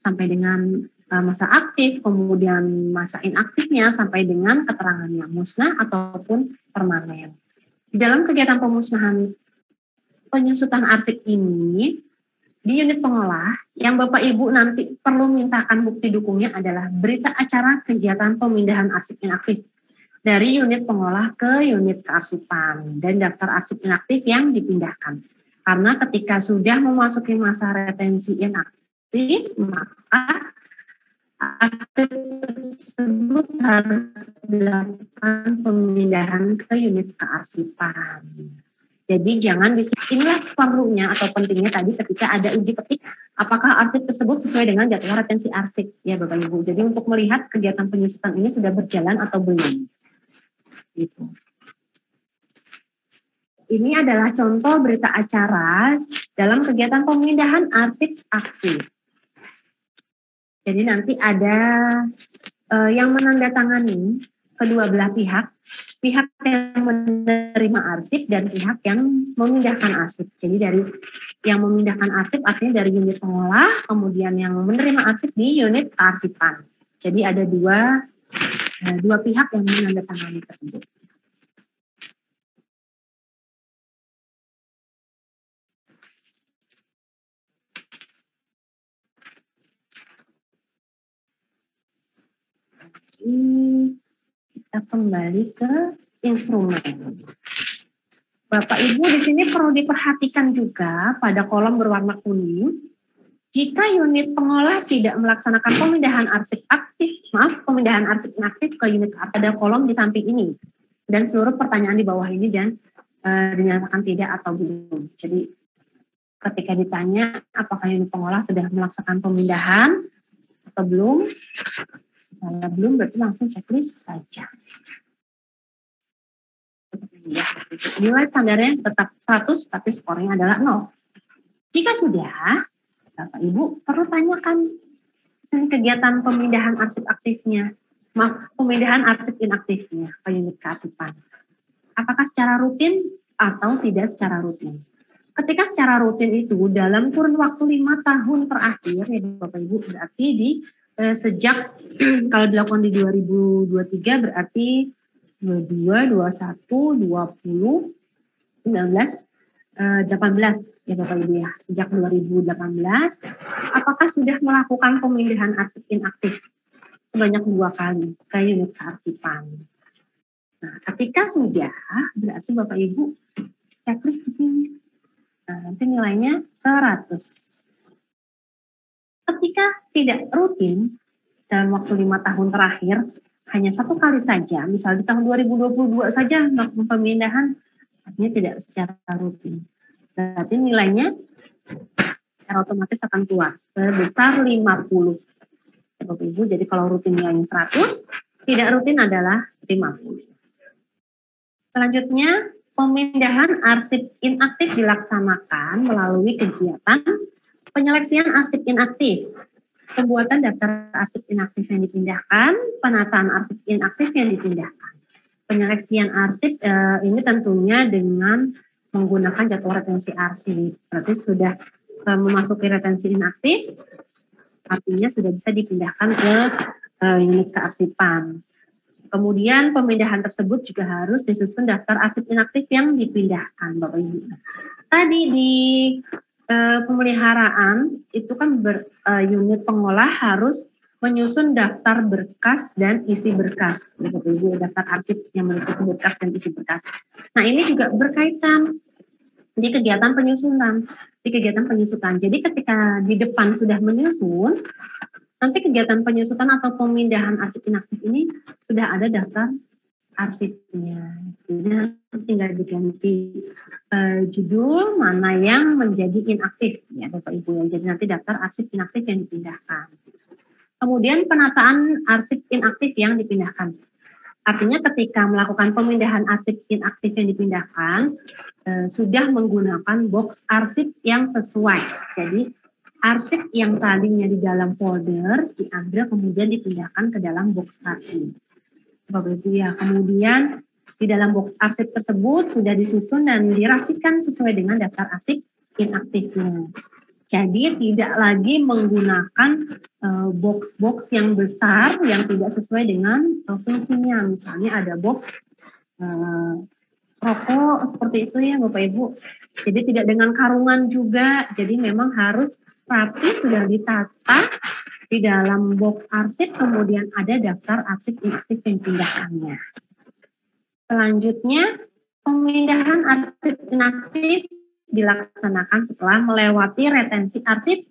sampai dengan masa aktif, kemudian masa inaktifnya, sampai dengan keterangannya musnah ataupun permanen. Di dalam kegiatan pemusnahan penyusutan arsip ini, di unit pengolah, yang Bapak Ibu nanti perlu mintakan bukti dukungnya adalah berita acara kegiatan pemindahan arsip inaktif dari unit pengolah ke unit kearsipan dan daftar arsip inaktif yang dipindahkan. Karena ketika sudah memasuki masa retensi inaktif, maka arsip tersebut harus dilakukan pemindahan ke unit kearsipan. Jadi jangan inilah perlunya atau pentingnya tadi ketika ada uji petik apakah arsip tersebut sesuai dengan jadwal retensi arsip ya Bapak Ibu. Jadi untuk melihat kegiatan penyusutan ini sudah berjalan atau belum. Gitu. Ini adalah contoh berita acara dalam kegiatan pemindahan arsip aktif. Jadi nanti ada yang menandatangani kedua belah pihak yang menerima arsip dan pihak yang memindahkan arsip. Jadi dari yang memindahkan arsip artinya dari unit pengolah, kemudian yang menerima arsip di unit kearsipan. Jadi ada dua pihak yang menandatangani tersebut. Kita kembali ke instrumen. Bapak Ibu di sini perlu diperhatikan juga pada kolom berwarna kuning. Jika unit pengolah tidak melaksanakan pemindahan arsip inaktif ke unit aktif, ada kolom di samping ini dan seluruh pertanyaan di bawah ini dan dinyatakan tidak atau belum. Jadi ketika ditanya apakah unit pengolah sudah melaksanakan pemindahan atau belum, misalnya belum berarti langsung checklist saja. Nilai standarnya tetap 100 tapi skornya adalah 0. Jika sudah, Bapak Ibu perlu tanyakan kegiatan pemindahan arsip aktifnya, pemindahan arsip inaktifnya ke unit kearsipan. Apakah secara rutin atau tidak secara rutin? Ketika secara rutin itu dalam kurun waktu 5 tahun terakhir ya Bapak Ibu, berarti di sejak kalau dilakukan di 2023 berarti 22, 21, 20, 19, 18 ya Bapak Ibu ya. Sejak 2018, apakah sudah melakukan pemindahan arsip inaktif sebanyak 2 kali ke unit kearsipan? Nah, ketika sudah, berarti Bapak Ibu checklist di sini. Nah, nanti nilainya 100. Ketika tidak rutin dalam waktu 5 tahun terakhir, hanya 1 kali saja, misal di tahun 2022 saja melakukan pemindahan, artinya tidak secara rutin. Berarti nilainya secara otomatis akan keluar sebesar 50. Bapak Ibu. Jadi kalau rutin nilainya 100, tidak rutin adalah 50. Selanjutnya, pemindahan arsip inaktif dilaksanakan melalui kegiatan penyeleksian arsip inaktif, pembuatan daftar arsip inaktif yang dipindahkan, penataan arsip inaktif yang dipindahkan. Penyeleksian arsip ini tentunya dengan menggunakan jadwal retensi arsip. Berarti sudah memasuki retensi inaktif, artinya sudah bisa dipindahkan ke unit kearsipan. Kemudian pemindahan tersebut juga harus disusun daftar arsip inaktif yang dipindahkan, Bapak Ibu. Tadi di pemeliharaan itu kan unit pengolah harus menyusun daftar berkas dan isi berkas, Bapak Ibu, daftar arsip yang meliputi berkas dan isi berkas. Nah, ini juga berkaitan di kegiatan penyusunan. Jadi ketika di depan sudah menyusun, nanti kegiatan penyusutan atau pemindahan arsip inaktif ini sudah ada daftar arsipnya. Jadi tinggal diganti judul mana yang menjadi inaktif, ya Bapak Ibu. Jadi nanti daftar arsip inaktif yang dipindahkan. Kemudian penataan arsip inaktif yang dipindahkan. Artinya ketika melakukan pemindahan arsip inaktif yang dipindahkan, sudah menggunakan box arsip yang sesuai. Jadi arsip yang tadinya di dalam folder diambil kemudian dipindahkan ke dalam box arsip. Bapak Ibu ya, kemudian di dalam box arsip tersebut sudah disusun dan dirapikan sesuai dengan daftar arsip inaktifnya. Jadi tidak lagi menggunakan box-box yang besar yang tidak sesuai dengan fungsinya. Misalnya ada box rokok seperti itu ya Bapak Ibu. Jadi tidak dengan karungan juga. Jadi memang harus rapi, sudah ditata di dalam box arsip, kemudian ada daftar arsip inaktif yang dipindahkannya. Selanjutnya, pemindahan arsip inaktif dilaksanakan setelah melewati retensi arsip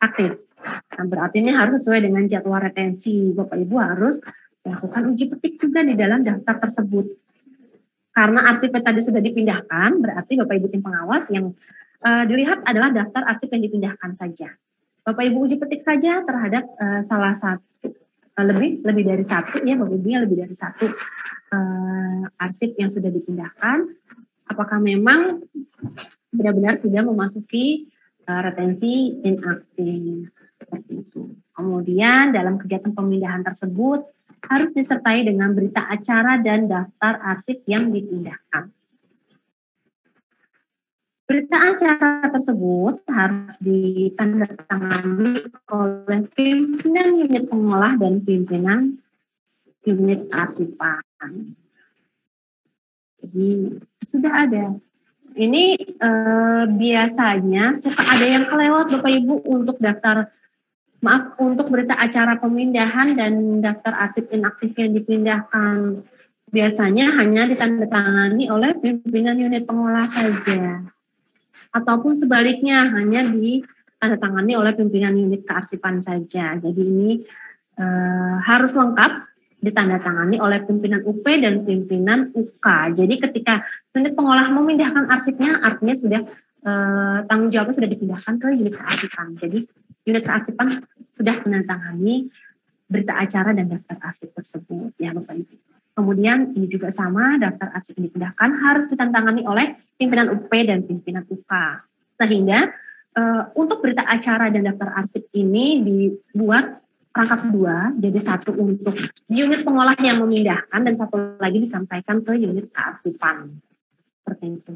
aktif. Nah, berarti ini harus sesuai dengan jadwal retensi. Bapak Ibu harus melakukan uji petik juga di dalam daftar tersebut. Karena arsip tadi sudah dipindahkan, berarti Bapak Ibu tim pengawas yang dilihat adalah daftar arsip yang dipindahkan saja. Bapak Ibu uji petik saja terhadap salah satu, lebih dari satu ya Bapak Ibu, lebih dari satu arsip yang sudah dipindahkan. Apakah memang benar-benar sudah memasuki retensi inaktif seperti itu. Kemudian dalam kegiatan pemindahan tersebut harus disertai dengan berita acara dan daftar arsip yang dipindahkan. Berita acara tersebut harus ditandatangani oleh pimpinan unit pengolah dan pimpinan unit arsipan. Jadi sudah ada. Ini biasanya suka ada yang kelewat Bapak Ibu untuk untuk berita acara pemindahan dan daftar arsip inaktif yang dipindahkan. Biasanya hanya ditandatangani oleh pimpinan unit pengolah saja. Ataupun sebaliknya hanya ditandatangani oleh pimpinan unit kearsipan saja. Jadi ini harus lengkap ditandatangani oleh pimpinan UP dan pimpinan UK. Jadi ketika unit pengolah memindahkan arsipnya, artinya sudah tanggung jawabnya sudah dipindahkan ke unit kearsipan. Jadi unit kearsipan sudah menandatangani berita acara dan daftar arsip tersebut, ya Bapak Ibu. Kemudian ini juga sama, daftar arsip yang dipindahkan harus ditandatangani oleh pimpinan UP dan pimpinan UK. Sehingga untuk berita acara dan daftar arsip ini dibuat rangkap dua, jadi satu untuk unit pengolah yang memindahkan dan satu lagi disampaikan ke unit kearsipan. Seperti itu.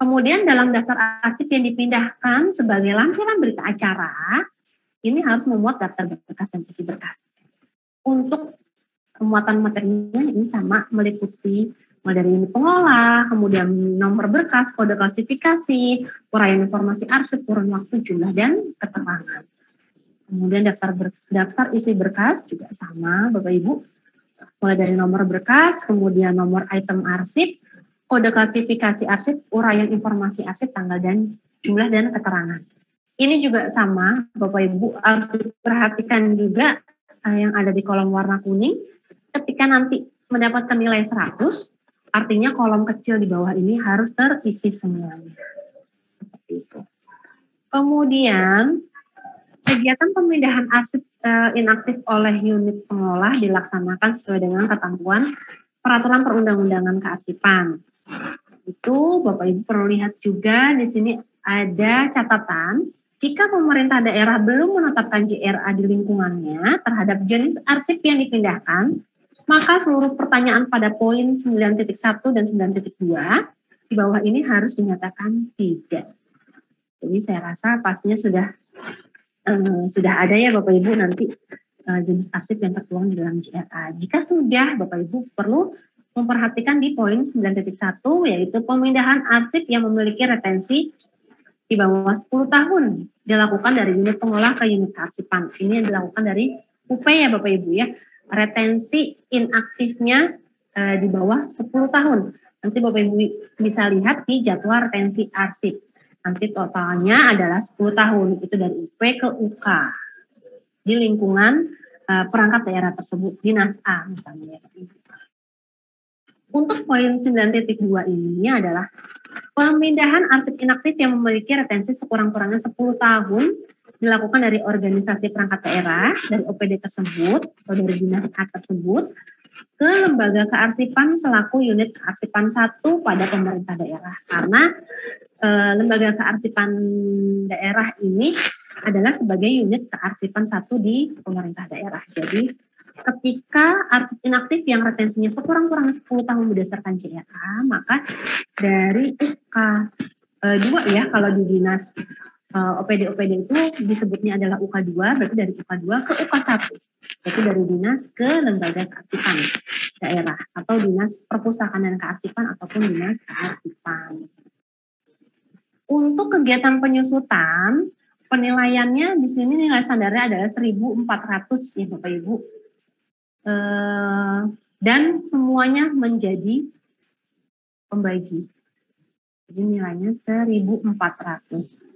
Kemudian dalam daftar arsip yang dipindahkan sebagai lampiran berita acara, ini harus memuat daftar berkas dan isi berkas. Untuk pemuatan materinya ini sama, meliputi mulai dari unit pengolah, kemudian nomor berkas, kode klasifikasi, uraian informasi arsip, kurun waktu, jumlah, dan keterangan. Kemudian daftar isi berkas juga sama, Bapak Ibu, mulai dari nomor berkas, kemudian nomor item arsip, kode klasifikasi arsip, uraian informasi arsip, tanggal dan jumlah dan keterangan. Ini juga sama, Bapak Ibu harus diperhatikan juga yang ada di kolom warna kuning. Ketika nanti mendapatkan nilai 100, Artinya kolom kecil di bawah ini harus terisi semuanya. Seperti itu. Kemudian, kegiatan pemindahan arsip inaktif oleh unit pengolah dilaksanakan sesuai dengan ketentuan peraturan perundang-undangan kearsipan. Itu Bapak Ibu perlu lihat juga di sini ada catatan, jika pemerintah daerah belum menetapkan JRA di lingkungannya terhadap jenis arsip yang dipindahkan, maka seluruh pertanyaan pada poin 9.1 dan 9.2 di bawah ini harus dinyatakan tidak. Jadi saya rasa pastinya sudah ada ya Bapak Ibu nanti jenis arsip yang tertuang di dalam JRA. Jika sudah, Bapak Ibu perlu memperhatikan di poin 9.1 yaitu pemindahan arsip yang memiliki retensi di bawah 10 tahun dilakukan dari unit pengolah ke unit kearsipan. Ini yang dilakukan dari UP ya Bapak Ibu ya. Retensi inaktifnya di bawah 10 tahun. Nanti Bapak Ibu bisa lihat di jadwal retensi arsip. Nanti totalnya adalah 10 tahun, itu dari UP ke UK. Di lingkungan perangkat daerah tersebut, Dinas A misalnya. Untuk poin 9.2 ini adalah pemindahan arsip inaktif yang memiliki retensi sekurang-kurangnya 10 tahun dilakukan dari organisasi perangkat daerah, dari OPD tersebut, atau dari Dinas A tersebut, ke lembaga kearsipan selaku unit kearsipan 1 pada pemerintah daerah. Karena lembaga kearsipan daerah ini adalah sebagai unit kearsipan 1 di pemerintah daerah. Jadi ketika arsip inaktif yang retensinya sekurang-kurangnya 10 tahun berdasarkan JRA, maka dari UK 2 ya, kalau di dinas OPD-OPD itu disebutnya adalah UK 2, berarti dari UK 2 ke UK 1. Yaitu dari dinas ke lembaga kearsipan daerah, atau dinas perpustakaan dan kearsipan, ataupun dinas kearsipan. Untuk kegiatan penyusutan, penilaiannya di sini nilai standarnya adalah 1.400 ya Bapak Ibu. Dan semuanya menjadi pembagi. Jadi nilainya 1.400.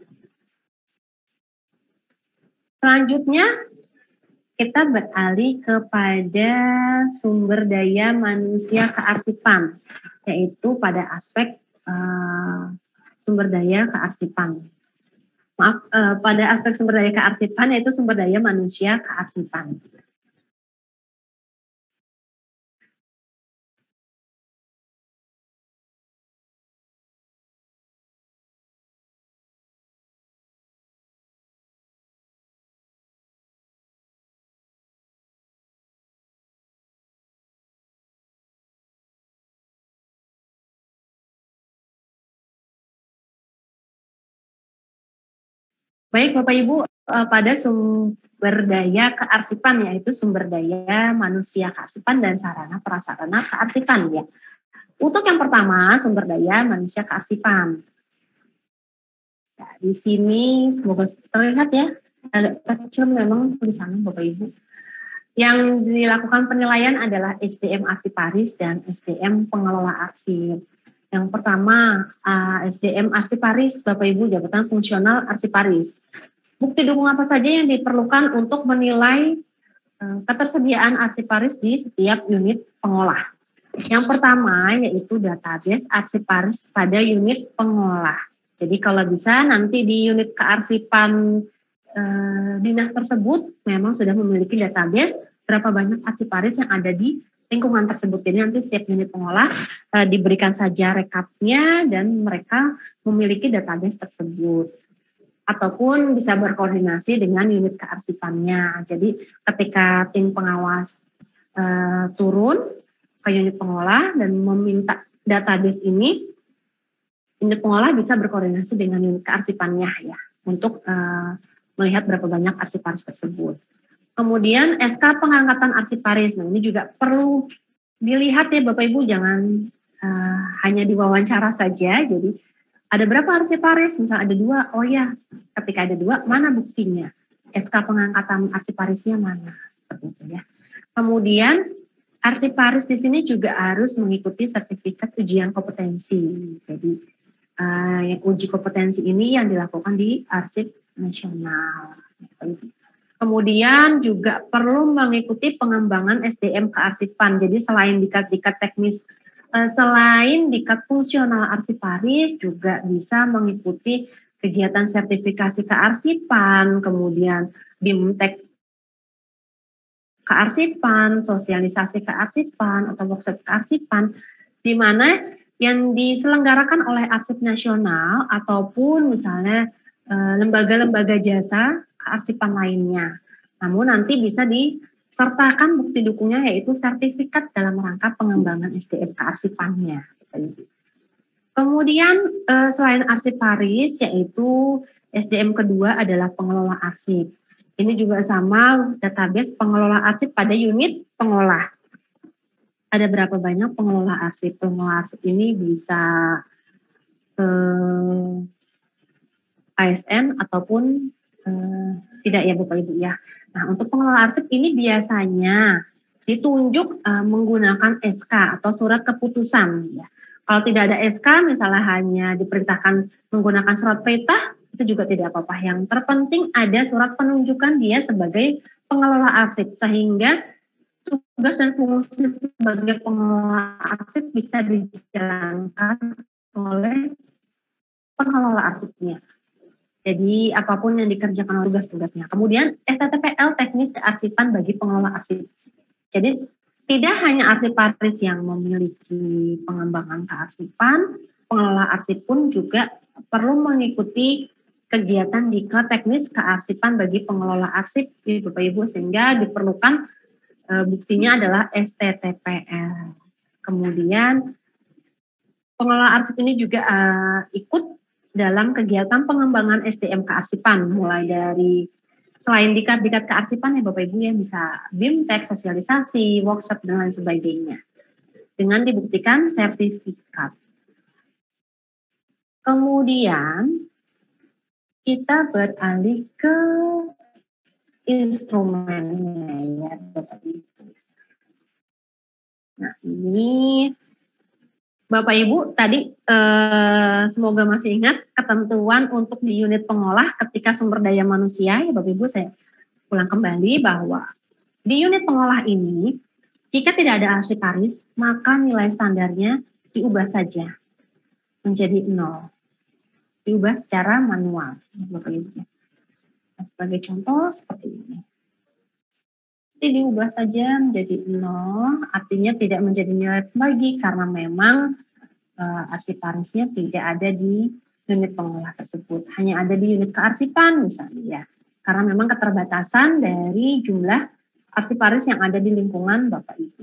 Selanjutnya kita beralih kepada sumber daya manusia kearsipan, yaitu pada aspek sumber daya kearsipan. Pada aspek sumber daya kearsipan yaitu sumber daya manusia kearsipan. Baik Bapak Ibu, pada sumber daya kearsipan yaitu sumber daya manusia kearsipan dan sarana prasarana kearsipan ya. Untuk yang pertama sumber daya manusia kearsipan. Nah, di sini semoga terlihat ya, agak kecil memang tulisannya Bapak Ibu. Yang dilakukan penilaian adalah SDM Arsiparis dan SDM Pengelola Arsip. Yang pertama, SDM Arsiparis, Bapak Ibu, jabatan fungsional Arsiparis. Bukti dukung apa saja yang diperlukan untuk menilai ketersediaan Arsiparis di setiap unit pengolah. Yang pertama yaitu database Arsiparis pada unit pengolah. Jadi kalau bisa nanti di unit kearsipan dinas tersebut memang sudah memiliki database berapa banyak Arsiparis yang ada di lingkungan tersebut. Jadi nanti setiap unit pengolah diberikan saja rekapnya dan mereka memiliki database tersebut. Ataupun bisa berkoordinasi dengan unit kearsipannya. Jadi ketika tim pengawas turun ke unit pengolah dan meminta database ini, unit pengolah bisa berkoordinasi dengan unit kearsipannya ya untuk melihat berapa banyak Arsiparis tersebut. Kemudian SK pengangkatan Arsiparis, nah ini juga perlu dilihat ya Bapak Ibu, jangan hanya diwawancara saja. Jadi ada berapa Arsiparis? Misal ada 2, oh ya ketika ada 2, mana buktinya? SK pengangkatan Arsiparisnya mana? Seperti itu ya. Kemudian Arsiparis di sini juga harus mengikuti sertifikat ujian kompetensi. Jadi yang uji kompetensi ini yang dilakukan di Arsip Nasional. Kemudian juga perlu mengikuti pengembangan SDM kearsipan. Jadi selain dikat-dikat teknis selain Diklat Fungsional Arsiparis juga bisa mengikuti kegiatan sertifikasi kearsipan, kemudian BIMTEK kearsipan, sosialisasi kearsipan, atau workshop kearsipan, di mana yang diselenggarakan oleh Arsip Nasional ataupun misalnya lembaga-lembaga jasa kearsipan lainnya. Namun nanti bisa disertakan bukti dukungnya yaitu sertifikat dalam rangka pengembangan SDM kearsipannya. Kemudian selain Arsiparis yaitu SDM kedua adalah pengelola arsip. Ini juga sama database pengelola arsip pada unit pengolah. Ada berapa banyak pengelola arsip? Pengelola arsip ini bisa ASN ataupun tidak ya Bapak Ibu ya. Nah untuk pengelola arsip ini biasanya ditunjuk menggunakan SK atau surat keputusan. Ya. Kalau tidak ada SK misalnya hanya diperintahkan menggunakan surat perintah, itu juga tidak apa-apa. Yang terpenting ada surat penunjukan dia sebagai pengelola arsip sehingga tugas dan fungsi sebagai pengelola arsip bisa dijalankan oleh pengelola arsipnya. Jadi apapun yang dikerjakan oleh tugas-tugasnya. Kemudian STTPL teknis kearsipan bagi pengelola arsip. Jadi tidak hanya Arsiparis yang memiliki pengembangan kearsipan, pengelola arsip pun juga perlu mengikuti kegiatan Diklat teknis kearsipan bagi pengelola arsip, Bapak Ibu, sehingga diperlukan buktinya adalah STTPL. Kemudian pengelola arsip ini juga ikut dalam kegiatan pengembangan SDM kearsipan, mulai dari selain Diklat kearsipan ya Bapak Ibu ya bisa BIMTEK, sosialisasi, workshop dan lain sebagainya. Dengan dibuktikan sertifikat. Kemudian kita beralih ke instrumennya ya Bapak Ibu. Nah ini Bapak Ibu tadi semoga masih ingat ketentuan untuk di unit pengolah ketika sumber daya manusia ya Bapak Ibu, saya ulang kembali bahwa di unit pengolah ini jika tidak ada arsiparis maka nilai standarnya diubah saja menjadi 0. Diubah secara manual Bapak Ibu. Nah, sebagai contoh seperti ini. Jadi diubah saja menjadi 0, artinya tidak menjadi nilai lagi karena memang arsiparisnya tidak ada di unit pengolah tersebut. Hanya ada di unit kearsipan misalnya ya. Karena memang keterbatasan dari jumlah arsiparis yang ada di lingkungan Bapak Ibu.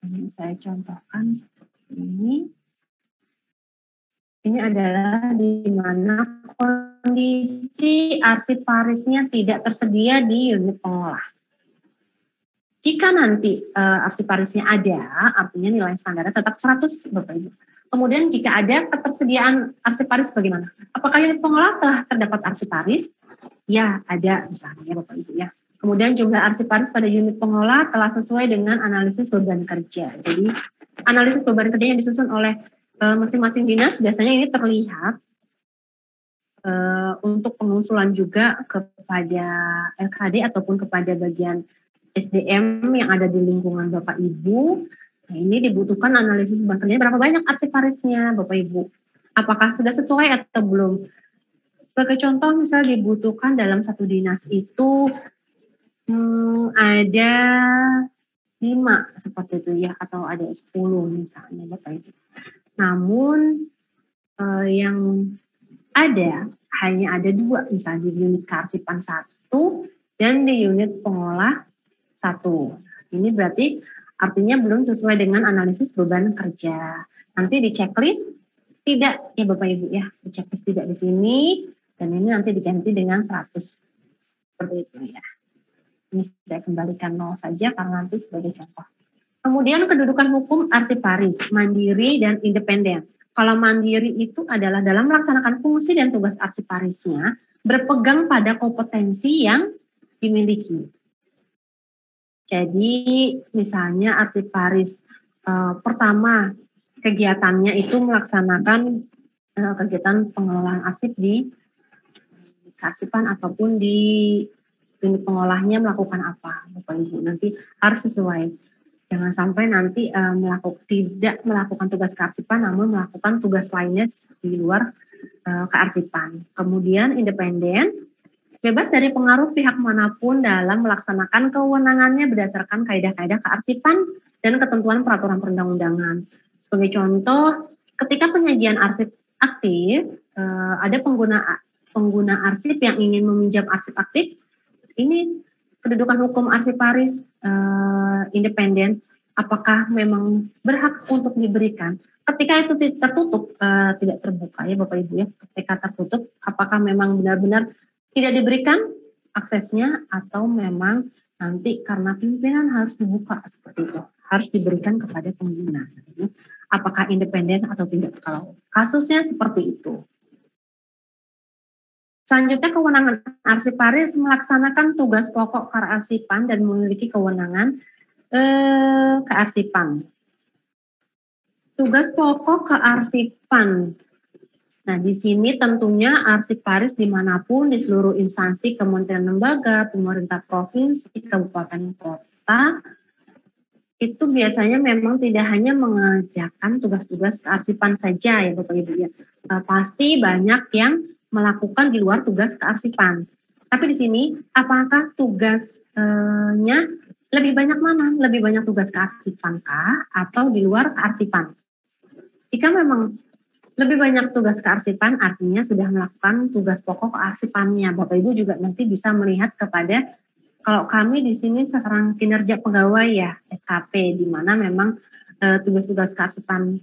Ini saya contohkan seperti ini. Ini adalah di mana kondisi arsiparisnya tidak tersedia di unit pengolah. Jika nanti arsiparisnya ada, artinya nilai standarnya tetap 100 Bapak Ibu. Kemudian jika ada ketersediaan arsiparis bagaimana? Apakah unit pengolah telah terdapat arsiparis? Ya, ada misalnya Bapak Ibu ya. Kemudian jumlah arsiparis pada unit pengolah telah sesuai dengan analisis beban kerja. Jadi analisis beban kerja yang disusun oleh masing-masing dinas biasanya ini terlihat untuk pengusulan juga kepada LKD ataupun kepada bagian SDM yang ada di lingkungan Bapak Ibu. Nah, ini dibutuhkan analisis beban kerja berapa banyak arsiparisnya Bapak Ibu. Apakah sudah sesuai atau belum? Sebagai contoh misal dibutuhkan dalam satu dinas itu ada 5 seperti itu ya, atau ada 10 misalnya Bapak Ibu. Namun yang ada hanya ada 2, misalnya di unit kearsipan 1 dan di unit pengolah 1. Ini berarti artinya belum sesuai dengan analisis beban kerja. Nanti di checklist tidak ya Bapak Ibu ya, di checklist tidak di sini dan ini nanti diganti dengan 100 seperti itu ya. Ini saya kembalikan 0 saja karena nanti sebagai contoh. Kemudian kedudukan hukum arsiparis, mandiri dan independen. Kalau mandiri itu adalah dalam melaksanakan fungsi dan tugas arsiparisnya berpegang pada kompetensi yang dimiliki. Jadi misalnya arsiparis pertama kegiatannya itu melaksanakan kegiatan pengelolaan arsip di kearsipan ataupun di unit pengolahnya melakukan apa, Bapak Ibu. Nanti harus sesuai. Jangan sampai nanti tidak melakukan tugas kearsipan, namun melakukan tugas lainnya di luar kearsipan. Kemudian independen, bebas dari pengaruh pihak manapun dalam melaksanakan kewenangannya berdasarkan kaidah-kaidah kearsipan dan ketentuan peraturan perundang-undangan. Sebagai contoh, ketika penyajian arsip aktif, ada pengguna arsip yang ingin meminjam arsip aktif, ini kedudukan hukum arsiparis independen, apakah memang berhak untuk diberikan? Ketika itu tertutup, tidak terbuka ya Bapak Ibu ya, ketika tertutup, apakah memang benar-benar tidak diberikan aksesnya atau memang nanti karena pimpinan harus dibuka seperti itu, harus diberikan kepada pengguna. Apakah independen atau tidak? Kalau kasusnya seperti itu. Selanjutnya, kewenangan arsiparis melaksanakan tugas pokok kearsipan dan memiliki kewenangan kearsipan. Tugas pokok kearsipan. Nah, di sini tentunya arsiparis dimanapun di seluruh instansi, kementerian lembaga, pemerintah provinsi, kabupaten kota, itu biasanya memang tidak hanya mengerjakan tugas-tugas kearsipan saja ya Bapak Ibu ya. Pasti banyak yang melakukan di luar tugas kearsipan. Tapi di sini apakah tugasnya lebih banyak mana? Lebih banyak tugas kearsipan kah atau di luar kearsipan? Jika memang lebih banyak tugas kearsipan, artinya sudah melakukan tugas pokok kearsipannya. Bapak Ibu juga nanti bisa melihat kepada, kalau kami di sini sasaran kinerja pegawai ya, SKP, di mana memang tugas-tugas kearsipan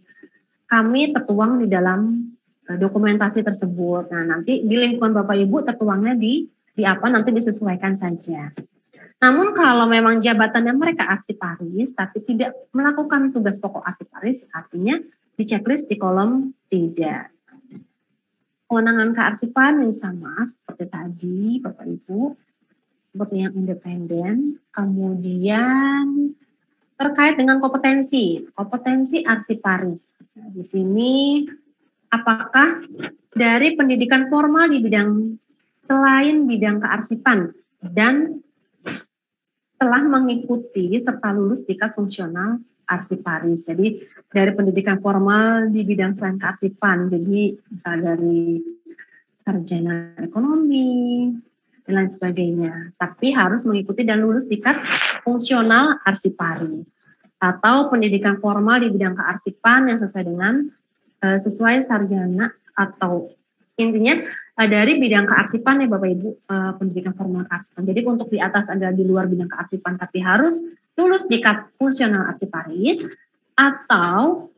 kami tertuang di dalam dokumentasi tersebut. Nah, nanti di lingkungan Bapak Ibu tertuangnya di apa, nanti disesuaikan saja. Namun kalau memang jabatannya mereka arsiparis, tapi tidak melakukan tugas pokok arsiparis, artinya di checklist di kolom tidak. Kewenangan kearsipan yang sama seperti tadi, Bapak Ibu, seperti yang independen. Kemudian terkait dengan kompetensi arsiparis. Nah, di sini apakah dari pendidikan formal di bidang selain bidang kearsipan dan telah mengikuti serta lulus tingkat fungsional arsiparis. Jadi dari pendidikan formal di bidang selain kearsipan, jadi misalnya dari sarjana ekonomi dan lain sebagainya. Tapi harus mengikuti dan lulus tingkat fungsional arsiparis. Atau pendidikan formal di bidang kearsipan yang sesuai dengan sesuai sarjana atau intinya dari bidang kearsipan ya Bapak Ibu, pendidikan formal kearsipan. Jadi untuk di atas adalah di luar bidang kearsipan tapi harus lulus di fungsional arsiparis, atau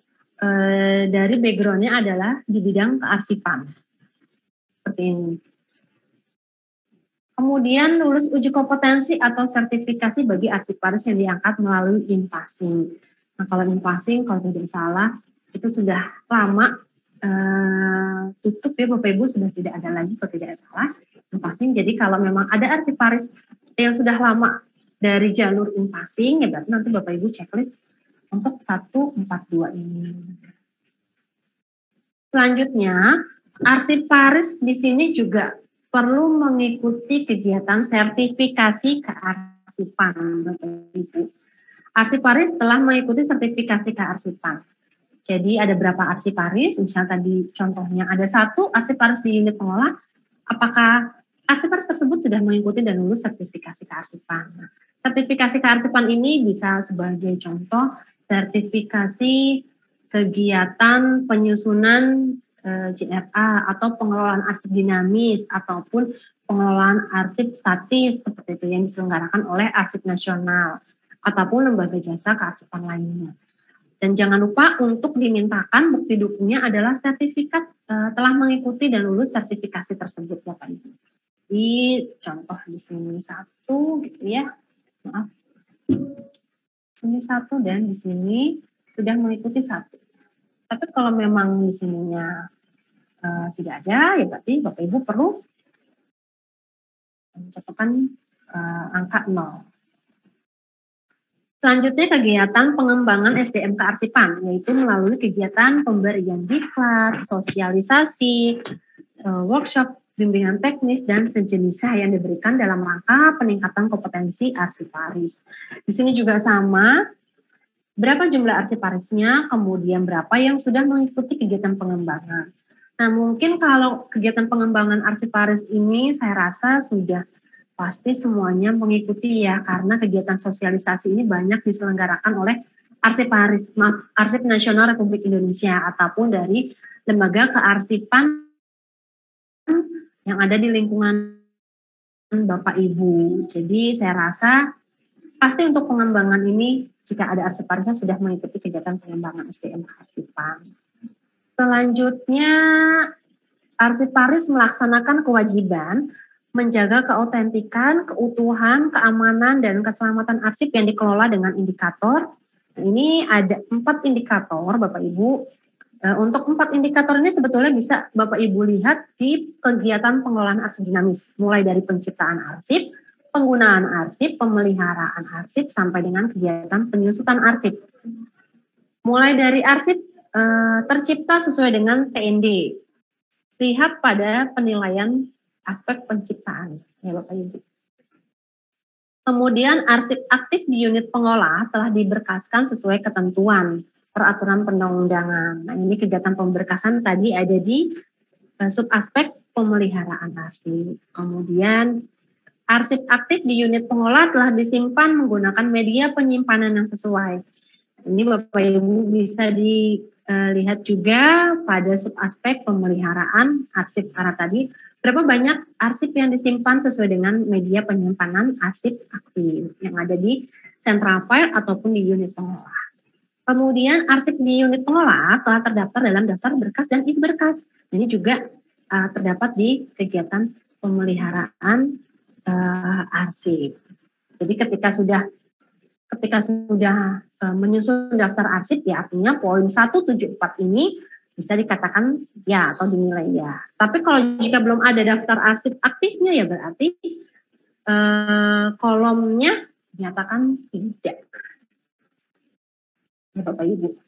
dari backgroundnya adalah di bidang kearsipan. Seperti ini. Kemudian lulus uji kompetensi atau sertifikasi bagi arsiparis yang diangkat melalui in-passing. Nah kalau in-passing kalau tidak salah itu sudah lama tutup ya Bapak Ibu, sudah tidak ada lagi kalau tidak salah in-passing. Jadi kalau memang ada arsiparis yang sudah lama dari jalur in-passing ya berarti nanti Bapak Ibu checklist untuk 142 ini. Selanjutnya arsiparis di sini juga perlu mengikuti kegiatan sertifikasi kearsipan Bapak Ibu. Arsiparis telah mengikuti sertifikasi kearsipan. Jadi ada berapa arsiparis, misalnya tadi contohnya ada 1 arsiparis di unit pengolah, apakah arsiparis tersebut sudah mengikuti dan lulus sertifikasi kearsipan. Nah, sertifikasi kearsipan ini bisa sebagai contoh sertifikasi kegiatan penyusunan JRA atau pengelolaan arsip dinamis ataupun pengelolaan arsip statis seperti itu yang diselenggarakan oleh Arsip Nasional ataupun lembaga jasa kearsipan lainnya. Dan jangan lupa untuk dimintakan bukti dukungnya adalah sertifikat telah mengikuti dan lulus sertifikasi tersebut Bapak Ibu. Di contoh di sini 1 gitu ya. Maaf. Ini 1 dan di sini sudah mengikuti 1. Tapi kalau memang di sininya tidak ada ya berarti Bapak Ibu perlu mencatatkan angka 0. Selanjutnya kegiatan pengembangan SDM kearsipan, yaitu melalui kegiatan pemberian diklat, sosialisasi, workshop bimbingan teknis, dan sejenisnya yang diberikan dalam rangka peningkatan kompetensi arsiparis. Di sini juga sama, berapa jumlah arsiparisnya, kemudian berapa yang sudah mengikuti kegiatan pengembangan. Nah, mungkin kalau kegiatan pengembangan arsiparis ini saya rasa sudah pasti semuanya mengikuti ya, karena kegiatan sosialisasi ini banyak diselenggarakan oleh Arsiparis, Arsip Nasional Republik Indonesia ataupun dari lembaga kearsipan yang ada di lingkungan Bapak Ibu. Jadi saya rasa pasti untuk pengembangan ini jika ada arsiparisnya sudah mengikuti kegiatan pengembangan SDM kearsipan. Selanjutnya arsiparis melaksanakan kewajiban menjaga keautentikan, keutuhan, keamanan, dan keselamatan arsip yang dikelola dengan indikator. Ini ada 4 indikator Bapak Ibu. Untuk 4 indikator ini sebetulnya bisa Bapak Ibu lihat di kegiatan pengelolaan arsip dinamis, mulai dari penciptaan arsip, penggunaan arsip, pemeliharaan arsip, sampai dengan kegiatan penyusutan arsip. Mulai dari arsip tercipta sesuai dengan TND. Lihat pada penilaian aspek penciptaan, ya Bapak Ibu. Kemudian arsip aktif di unit pengolah telah diberkaskan sesuai ketentuan peraturan perundang-undangan. Nah, ini kegiatan pemberkasan tadi ada di subaspek pemeliharaan arsip. Kemudian arsip aktif di unit pengolah telah disimpan menggunakan media penyimpanan yang sesuai. Ini Bapak Ibu bisa dilihat juga pada subaspek pemeliharaan arsip karena tadi berapa banyak arsip yang disimpan sesuai dengan media penyimpanan arsip aktif yang ada di central file ataupun di unit pengolah. Kemudian arsip di unit pengolah telah terdaftar dalam daftar berkas dan isi berkas. Ini juga terdapat di kegiatan pemeliharaan arsip. Jadi ketika sudah menyusun daftar arsip, ya artinya poin 174 ini bisa dikatakan ya atau dinilai ya. Tapi kalau jika belum ada daftar arsip aktifnya ya berarti kolomnya dinyatakan tidak. Ya Bapak Ibu.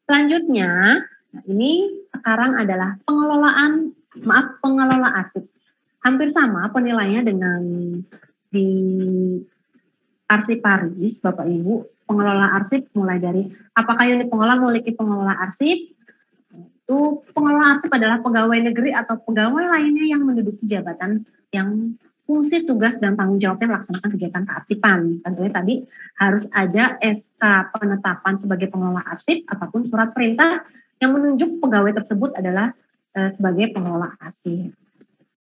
Selanjutnya, nah ini sekarang adalah pengelola arsip. Hampir sama penilaiannya dengan di arsiparis Bapak Ibu. Pengelola arsip mulai dari apakah unit pengolah memiliki pengelola arsip? Itu pengelola arsip adalah pegawai negeri atau pegawai lainnya yang menduduki jabatan yang fungsi, tugas, dan tanggung jawabnya melaksanakan kegiatan kearsipan. Tentunya tadi harus ada SK penetapan sebagai pengelola arsip ataupun surat perintah yang menunjuk pegawai tersebut adalah sebagai pengelola arsip.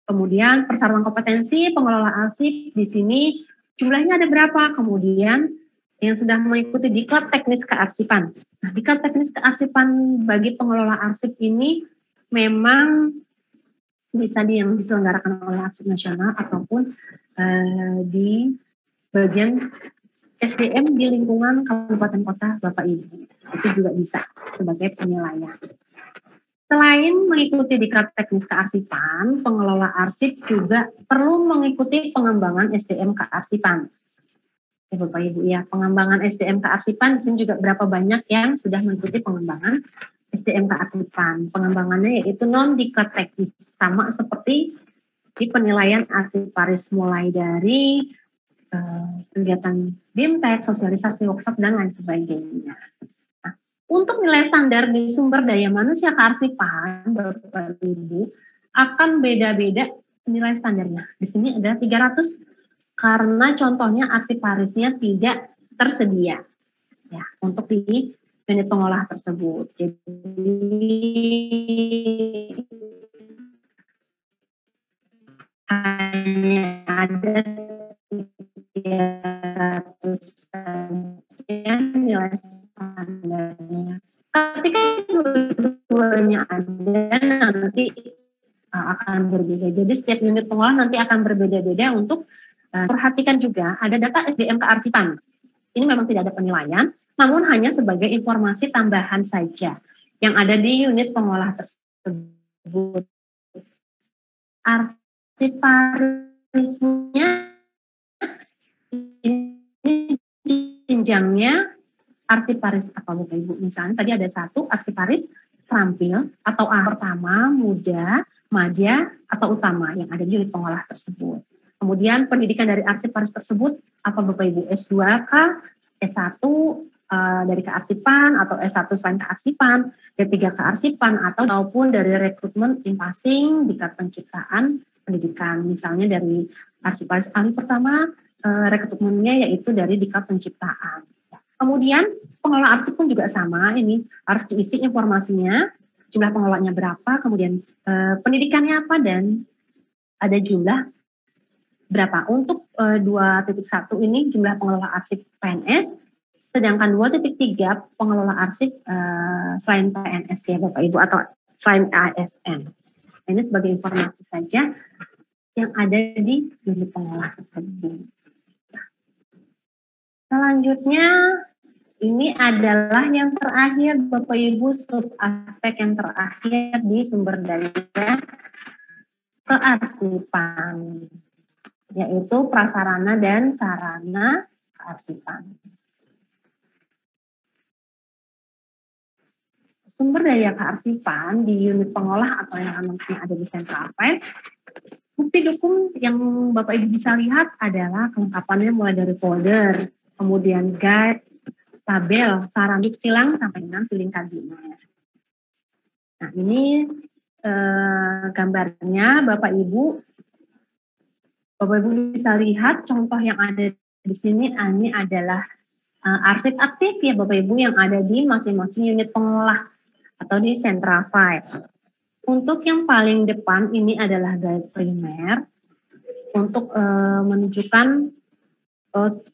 Kemudian persyaratan kompetensi pengelola arsip di sini jumlahnya ada berapa? Kemudian yang sudah mengikuti diklat teknis kearsipan. Nah, diklat teknis kearsipan bagi pengelola arsip ini memang bisa yang diselenggarakan oleh Arsip Nasional ataupun di bagian SDM di lingkungan kabupaten kota Bapak Ibu. Itu juga bisa sebagai penilaian. Selain mengikuti diklat teknis kearsipan, pengelola arsip juga perlu mengikuti pengembangan SDM kearsipan. Ya Bapak Ibu ya, pengembangan SDM kearsipan di sini juga berapa banyak yang sudah mengikuti pengembangan SDM kearsipan. Pengembangannya yaitu non-diklat teknis, sama seperti di penilaian arsiparis mulai dari kegiatan BIMTEK, sosialisasi workshop, dan lain sebagainya. Nah, untuk nilai standar di sumber daya manusia kearsipan, Bapak Ibu, akan beda-beda nilai standarnya. Di sini ada 300 karena contohnya arsiparisnya tidak tersedia ya untuk di unit pengolah tersebut. Jadi hanya ada 300 saja nilai standarnya. Ketika dua-duanya ada nanti akan berbeda. Jadi setiap unit pengolah nanti akan berbeda-beda untuk perhatikan juga ada data SDM kearsipan. Ini memang tidak ada penilaian, namun hanya sebagai informasi tambahan saja yang ada di unit pengolah tersebut. Arsiparisnya ini jenjangnya arsiparis apa Bapak Ibu? Misalnya tadi ada 1 arsiparis terampil atau pertama, muda, madya, atau utama yang ada di unit pengolah tersebut. Kemudian pendidikan dari arsiparis tersebut apa Bapak Ibu, S2 kah, S1 dari kearsipan atau S1 selain kearsipan, D3 kearsipan ataupun dari rekrutmen in passing tingkat penciptaan pendidikan, misalnya dari arsiparis ahli pertama rekrutmennya yaitu dari tingkat penciptaan. Kemudian pengelola arsip pun juga sama, ini harus diisi informasinya, jumlah pengelolanya berapa, kemudian pendidikannya apa, dan ada jumlah berapa. Untuk 2.1 ini jumlah pengelola arsip PNS, sedangkan 2.3 pengelola arsip selain PNS ya Bapak Ibu atau selain ASN. Ini sebagai informasi saja yang ada di unit pengolah tersebut. Selanjutnya ini adalah yang terakhir Bapak Ibu, sub aspek yang terakhir di sumber daya kearsipan, yaitu prasarana dan sarana kearsipan. Sumber daya kearsipan di unit pengolah atau yang namanya ada di Central File. Bukti dukung yang Bapak Ibu bisa lihat adalah kelengkapannya mulai dari folder, kemudian guide, tabel, saranduk silang sampai dengan filing kabinet. Nah ini gambarnya Bapak Ibu bisa lihat contoh yang ada di sini. Ini adalah arsip aktif ya Bapak Ibu yang ada di masing-masing unit pengolah atau di central file. Untuk yang paling depan ini adalah guide primer untuk menunjukkan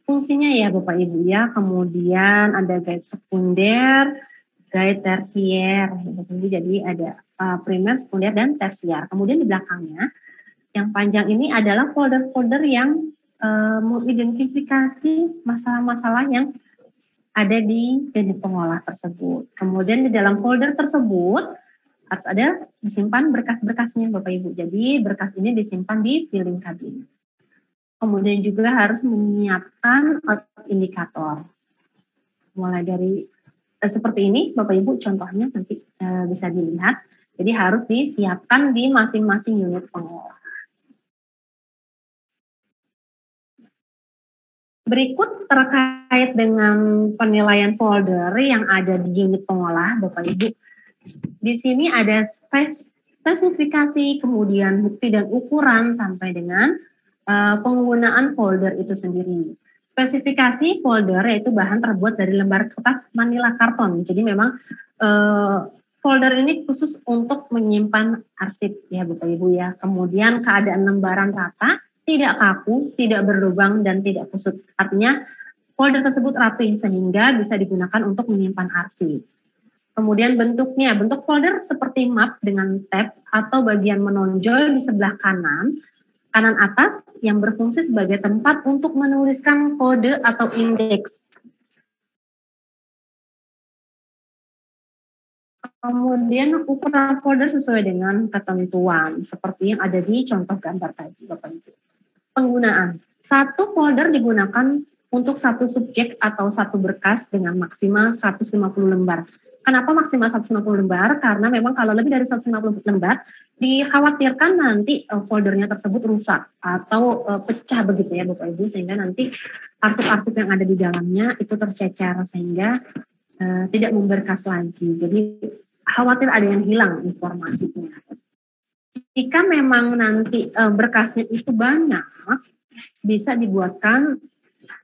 fungsinya ya Bapak Ibu ya. Kemudian ada guide sekunder, guide tersier. Jadi ada primer, sekunder, dan tersier. Kemudian di belakangnya yang panjang ini adalah folder-folder yang mengidentifikasi masalah-masalah yang ada di unit pengolah tersebut. Kemudian di dalam folder tersebut harus ada disimpan berkas-berkasnya Bapak Ibu. Jadi berkas ini disimpan di filing cabinet. Kemudian juga harus menyiapkan indikator. Mulai dari seperti ini Bapak Ibu, contohnya nanti bisa dilihat. Jadi harus disiapkan di masing-masing unit pengolah. Berikut terkait dengan penilaian folder yang ada di unit pengolah, Bapak Ibu. Di sini ada spesifikasi, kemudian bukti dan ukuran sampai dengan penggunaan folder itu sendiri. Spesifikasi folder yaitu bahan terbuat dari lembar kertas manila karton. Jadi memang folder ini khusus untuk menyimpan arsip ya Bapak Ibu ya. Kemudian keadaan lembaran rata, tidak kaku, tidak berlubang, dan tidak kusut. Artinya folder tersebut rapi sehingga bisa digunakan untuk menyimpan arsip. Kemudian bentuknya, bentuk folder seperti map dengan tab atau bagian menonjol di sebelah kanan atas yang berfungsi sebagai tempat untuk menuliskan kode atau indeks. Kemudian ukuran folder sesuai dengan ketentuan seperti yang ada di contoh gambar tadi Bapak Ibu. Penggunaan. Satu folder digunakan untuk satu subjek atau satu berkas dengan maksimal 150 lembar. Kenapa maksimal 150 lembar? Karena memang kalau lebih dari 150 lembar, dikhawatirkan nanti foldernya tersebut rusak atau pecah begitu ya Bapak Ibu, sehingga nanti arsip-arsip yang ada di dalamnya itu tercecer sehingga tidak memberkas lagi. Jadi khawatir ada yang hilang informasinya. Jika memang nanti berkasnya itu banyak, bisa dibuatkan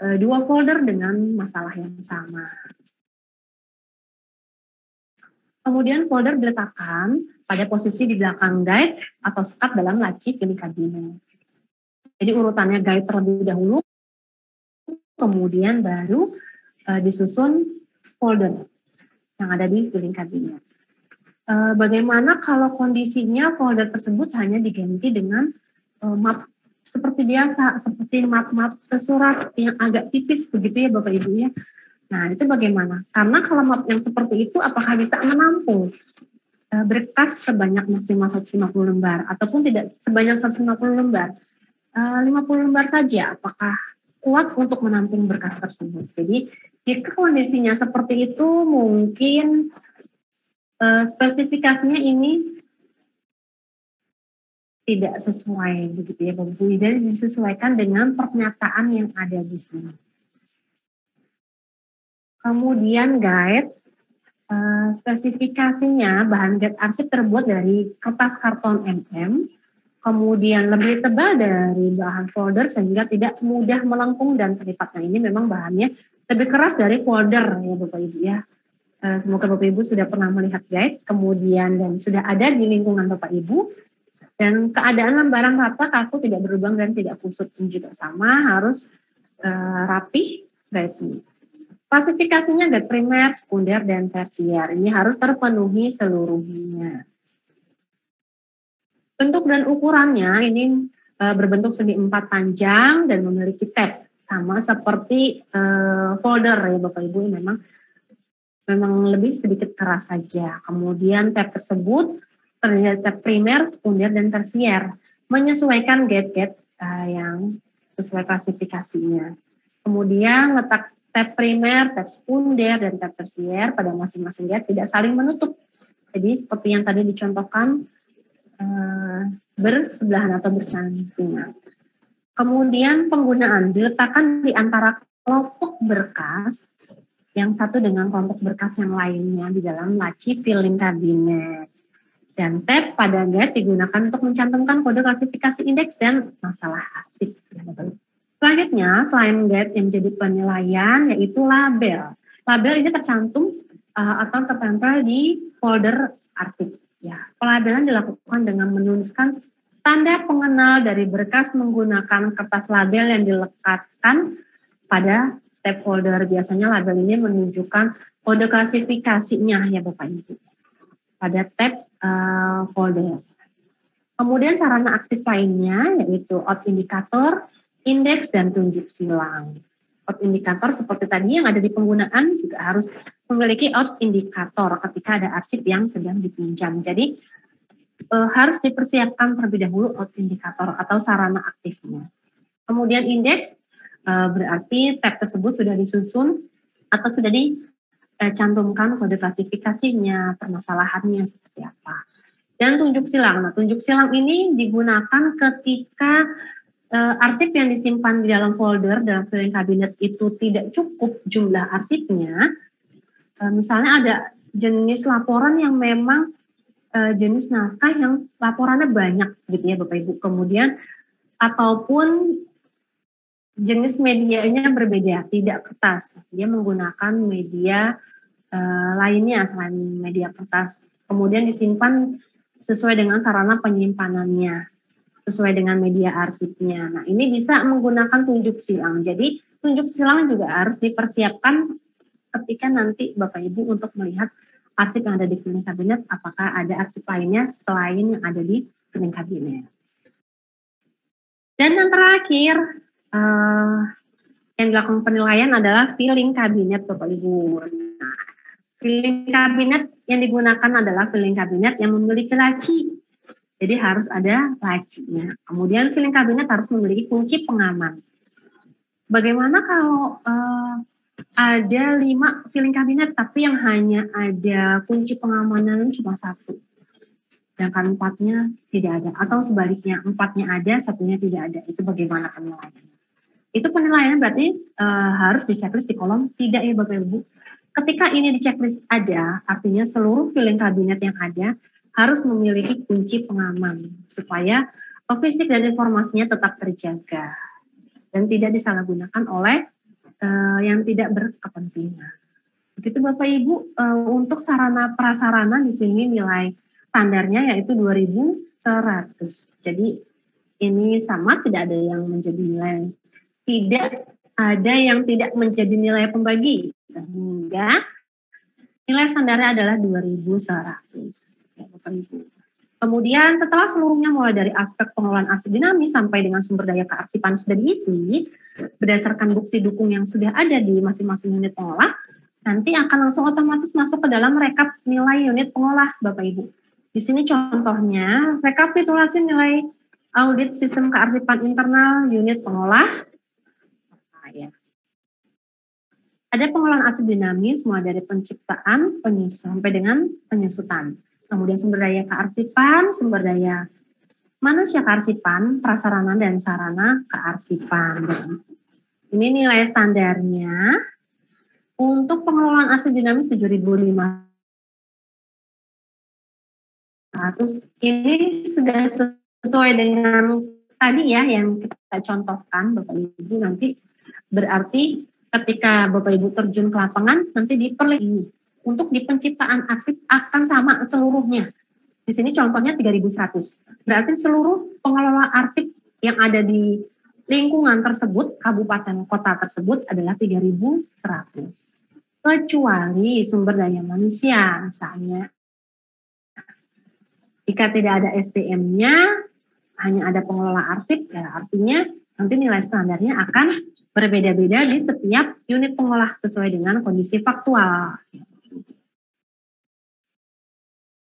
2 folder dengan masalah yang sama. Kemudian folder diletakkan pada posisi di belakang guide atau skat dalam laci filing cabinet. Jadi urutannya guide terlebih dahulu, kemudian baru disusun folder yang ada di filing cabinet. Bagaimana kalau kondisinya folder tersebut hanya diganti dengan map seperti biasa, seperti map-map surat yang agak tipis begitu ya Bapak Ibu ya. Nah itu bagaimana? Karena kalau map yang seperti itu apakah bisa menampung berkas sebanyak maksimal 150 lembar ataupun tidak sebanyak 150 lembar, 50 lembar saja, apakah kuat untuk menampung berkas tersebut? Jadi jika kondisinya seperti itu mungkin spesifikasinya ini tidak sesuai begitu ya Bapak Ibu. Jadi disesuaikan dengan pernyataan yang ada di sini. Kemudian guide, spesifikasinya bahan guide arsip terbuat dari kertas karton MM, kemudian lebih tebal dari bahan folder sehingga tidak mudah melengkung dan terlipat. Nah, ini memang bahannya lebih keras dari folder ya Bapak Ibu ya. Semoga Bapak Ibu sudah pernah melihat guide, kemudian dan sudah ada di lingkungan Bapak Ibu. Dan keadaan lembaran rata, kaku, tidak berlubang dan tidak kusut pun juga sama, harus rapi guide-nya. Klasifikasinya guide primer, sekunder, dan tersier. Ini harus terpenuhi seluruhnya. Bentuk dan ukurannya ini berbentuk segi 4 panjang dan memiliki tab. Sama seperti folder ya Bapak Ibu, memang lebih sedikit keras saja. Kemudian tab tersebut terdiri dari tab primer, sekunder, dan tersier. Menyesuaikan guide-guide yang sesuai klasifikasinya. Kemudian letak tab primer, tab sekunder, dan tab tersier pada masing-masing guide tidak saling menutup. Jadi seperti yang tadi dicontohkan, bersebelahan atau bersampingan. Kemudian penggunaan diletakkan di antara kelompok berkas yang satu dengan kelompok berkas yang lainnya di dalam laci filing kabinet. Dan tab pada guide digunakan untuk mencantumkan kode klasifikasi indeks dan masalah arsip. Selanjutnya, selain guide yang menjadi penilaian, yaitu label. Label ini tercantum atau tertempel di folder arsip. Ya, pelabelan dilakukan dengan menuliskan tanda pengenal dari berkas menggunakan kertas label yang dilekatkan pada tab folder. Biasanya label ini menunjukkan kode klasifikasinya ya Bapak Ibu pada tab folder. Kemudian sarana aktif lainnya yaitu out indikator, indeks, dan tunjuk silang. Out indikator seperti tadi yang ada di penggunaan juga harus memiliki out indikator ketika ada arsip yang sedang dipinjam. Jadi harus dipersiapkan terlebih dahulu out indikator atau sarana aktifnya. Kemudian indeks berarti tab tersebut sudah disusun atau sudah dicantumkan kode klasifikasinya, permasalahannya seperti apa. Dan tunjuk silang. Nah, tunjuk silang ini digunakan ketika arsip yang disimpan di dalam folder, dalam filing kabinet itu tidak cukup jumlah arsipnya. Misalnya ada jenis laporan yang memang jenis naskah yang laporannya banyak gitu ya Bapak Ibu. Kemudian ataupun jenis medianya berbeda, tidak kertas. Dia menggunakan media lainnya selain media kertas. Kemudian disimpan sesuai dengan sarana penyimpanannya, sesuai dengan media arsipnya. Nah, ini bisa menggunakan tunjuk silang. Jadi, tunjuk silang juga harus dipersiapkan ketika nanti Bapak Ibu untuk melihat arsip yang ada di filing kabinet, apakah ada arsip lainnya selain yang ada di filing kabinet. Dan yang terakhir, yang dilakukan penilaian adalah filing kabinet Bapak Ibu. Nah, filing kabinet yang digunakan adalah filing kabinet yang memiliki laci. Jadi harus ada lacinya. Kemudian filing kabinet harus memiliki kunci pengaman. Bagaimana kalau ada 5 filing kabinet tapi yang hanya ada kunci pengamanan cuma 1? Sedangkan 4-nya tidak ada. Atau sebaliknya 4-nya ada, 1-nya tidak ada. Itu bagaimana penilaiannya? Itu penilaian berarti harus di checklist di kolom tidak ya Bapak Ibu. Ketika ini di checklist ada, artinya seluruh filing kabinet yang ada harus memiliki kunci pengaman supaya fisik dan informasinya tetap terjaga dan tidak disalahgunakan oleh yang tidak berkepentingan. Begitu Bapak Ibu, untuk sarana prasarana di sini nilai standarnya yaitu 2100. Jadi ini sama, tidak ada yang menjadi nilai, tidak ada yang tidak menjadi nilai pembagi, sehingga nilai standarnya adalah 2100. Ya, Bapak Ibu. Kemudian setelah seluruhnya mulai dari aspek pengelolaan arsip dinamis sampai dengan sumber daya kearsipan sudah diisi, berdasarkan bukti dukung yang sudah ada di masing-masing unit pengolah, nanti akan langsung otomatis masuk ke dalam rekap nilai unit pengolah, Bapak Ibu. Di sini contohnya, rekapitulasi nilai audit sistem kearsipan internal unit pengolah. Ada pengolahan arsip dinamis mulai dari penciptaan, sampai dengan penyusutan. Kemudian sumber daya kearsipan, sumber daya manusia kearsipan, prasarana dan sarana kearsipan. Ini nilai standarnya untuk pengelolaan arsip dinamis 7.500. Ini sudah sesuai dengan tadi ya yang kita contohkan Bapak Ibu. Nanti berarti ketika Bapak Ibu terjun ke lapangan nanti diperlihat ini. Untuk di penciptaan arsip akan sama seluruhnya. Di sini contohnya 3.100. Berarti seluruh pengelola arsip yang ada di lingkungan tersebut, kabupaten kota tersebut adalah 3.100. Kecuali sumber daya manusia, misalnya. Jika tidak ada SDM-nya, hanya ada pengelola arsip, ya artinya nanti nilai standarnya akan berbeda-beda di setiap unit pengolah sesuai dengan kondisi faktual.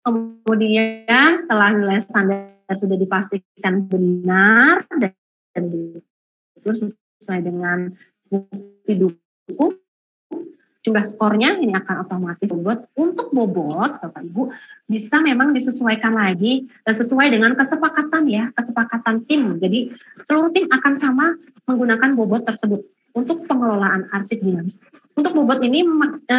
Kemudian setelah nilai standar sudah dipastikan benar dan itu sesuai dengan bukti dukung, jumlah skornya ini akan otomatis bobot. Untuk bobot, Bapak Ibu, bisa memang disesuaikan lagi sesuai dengan kesepakatan ya, kesepakatan tim. Jadi seluruh tim akan sama menggunakan bobot tersebut untuk pengelolaan arsip dinamis. Untuk bobot ini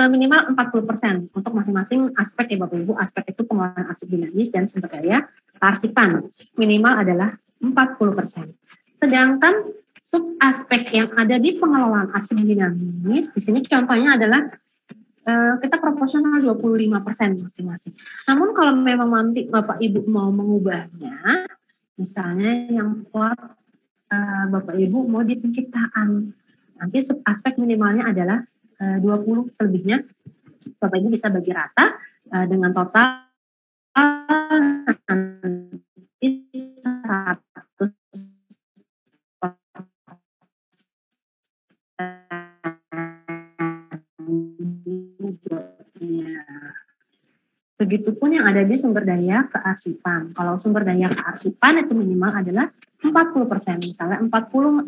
minimal 40% untuk masing-masing aspek ya Bapak Ibu. Aspek itu pengelolaan arsip dinamis dan sumber daya kearsipan. Minimal adalah 40%. Sedangkan sub aspek yang ada di pengelolaan arsip dinamis, di sini contohnya adalah kita proporsional 25% masing-masing. Namun kalau memang nanti Bapak Ibu mau mengubahnya, misalnya yang kuat Bapak Ibu mau di penciptaan, nanti sub aspek minimalnya adalah 20, selebihnya Bapak Ibu bisa bagi rata dengan total 100. Begitupun yang ada di sumber daya kearsipan. Kalau sumber daya kearsipan itu minimal adalah 40%, misalnya 40-60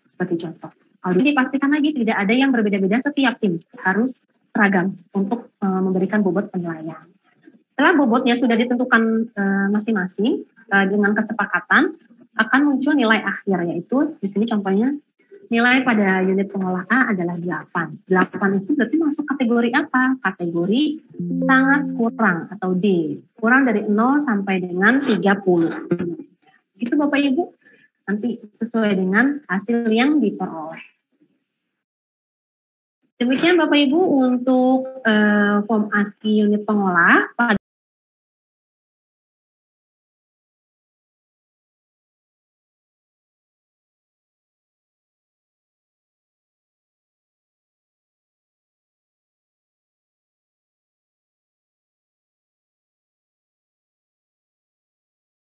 sebagai contoh. Kalau dipastikan lagi tidak ada yang berbeda-beda, setiap tim harus seragam untuk memberikan bobot penilaian. Setelah bobotnya sudah ditentukan masing-masing dengan kesepakatan, akan muncul nilai akhir, yaitu di sini contohnya nilai pada unit pengolah A adalah 8. 8 itu berarti masuk kategori apa? Kategori sangat kurang atau D. Kurang dari 0 sampai dengan 30. Itu Bapak Ibu, nanti sesuai dengan hasil yang diperoleh. Demikian Bapak Ibu untuk form ASCII unit pengolah.